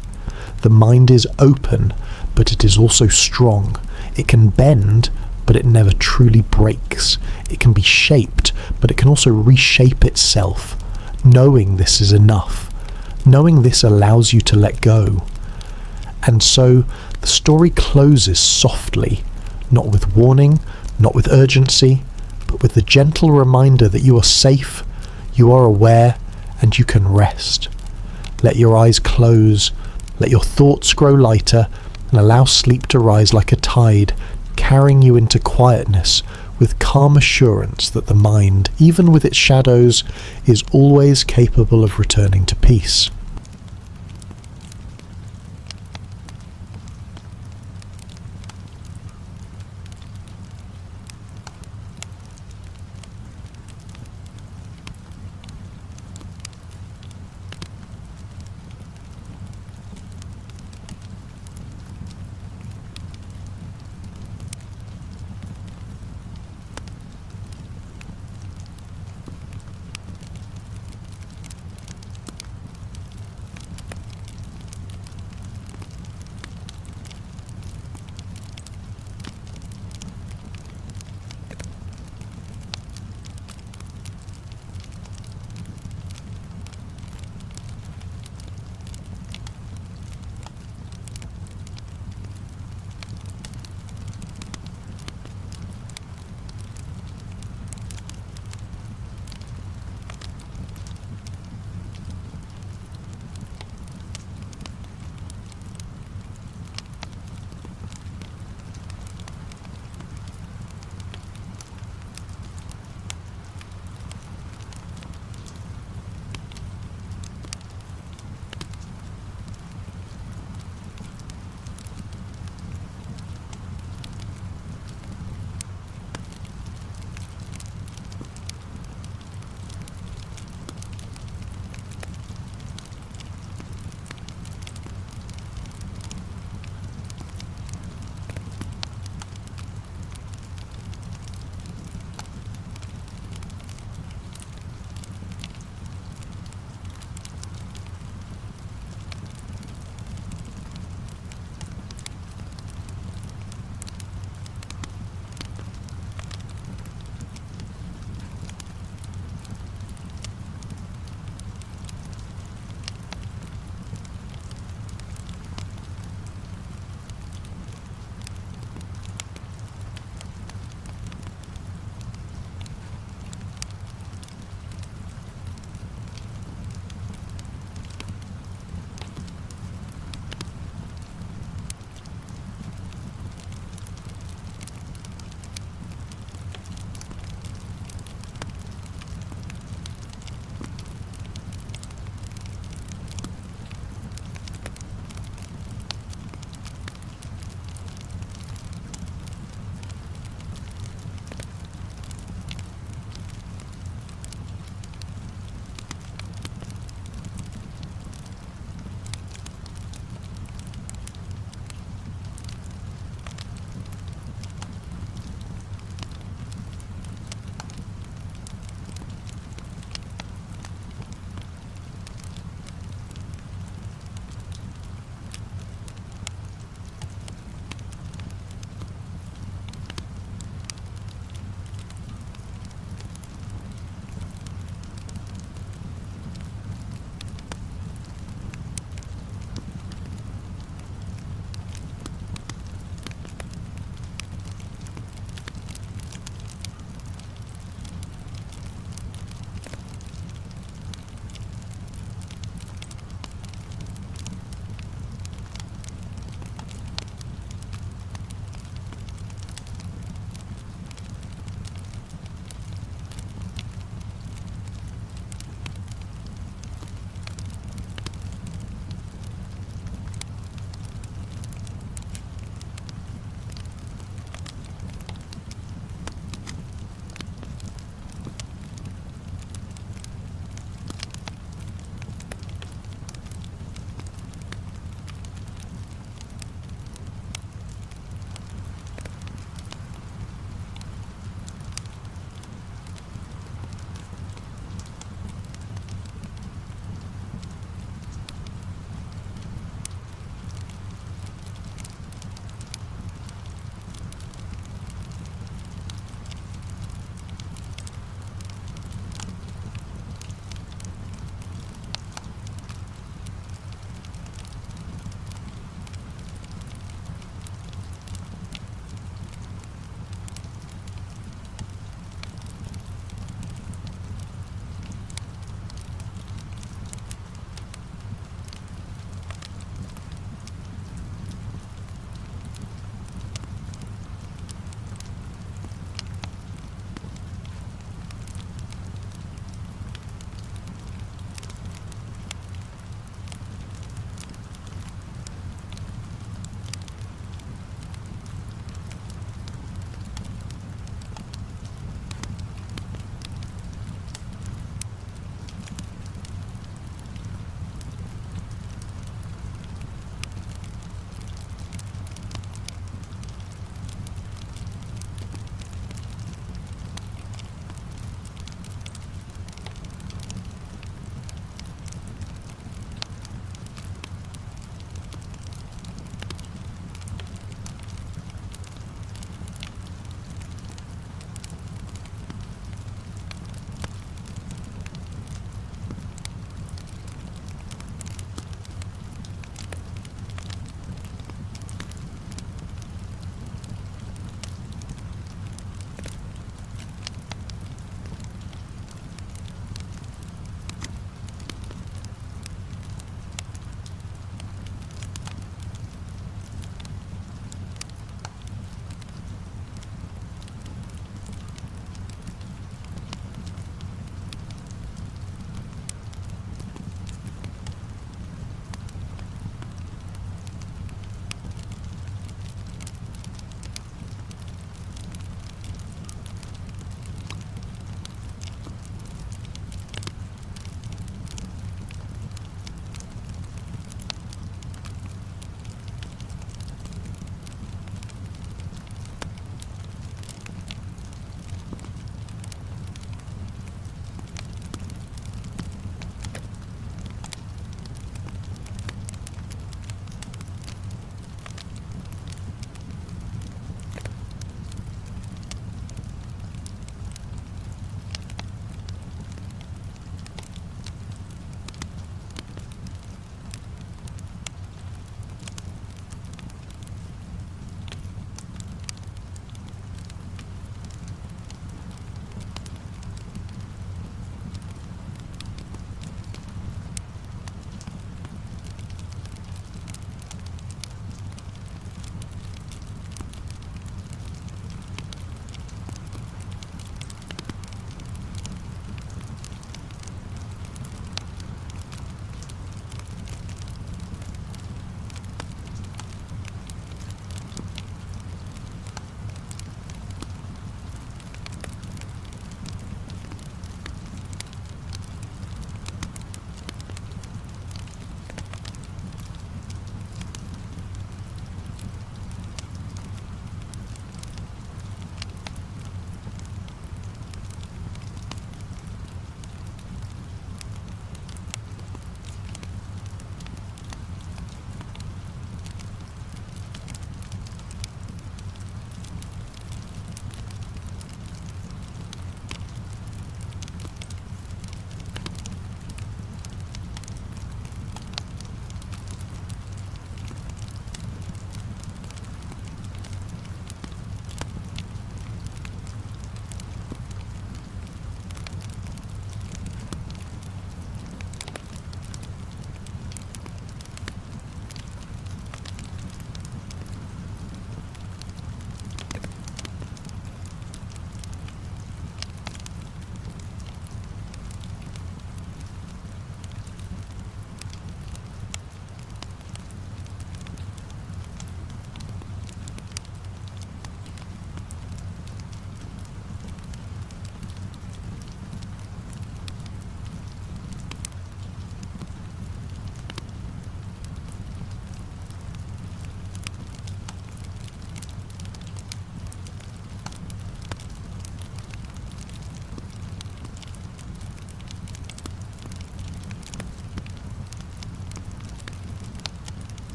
The mind is open, but it is also strong. It can bend, but it never truly breaks. It can be shaped, but it can also reshape itself. Knowing this is enough. Knowing this allows you to let go. And so the story closes softly, not with warning, not with urgency, but with the gentle reminder that you are safe, you are aware, and you can rest. Let your eyes close, let your thoughts grow lighter, and allow sleep to rise like a tide, carrying you into quietness with calm assurance that the mind, even with its shadows, is always capable of returning to peace.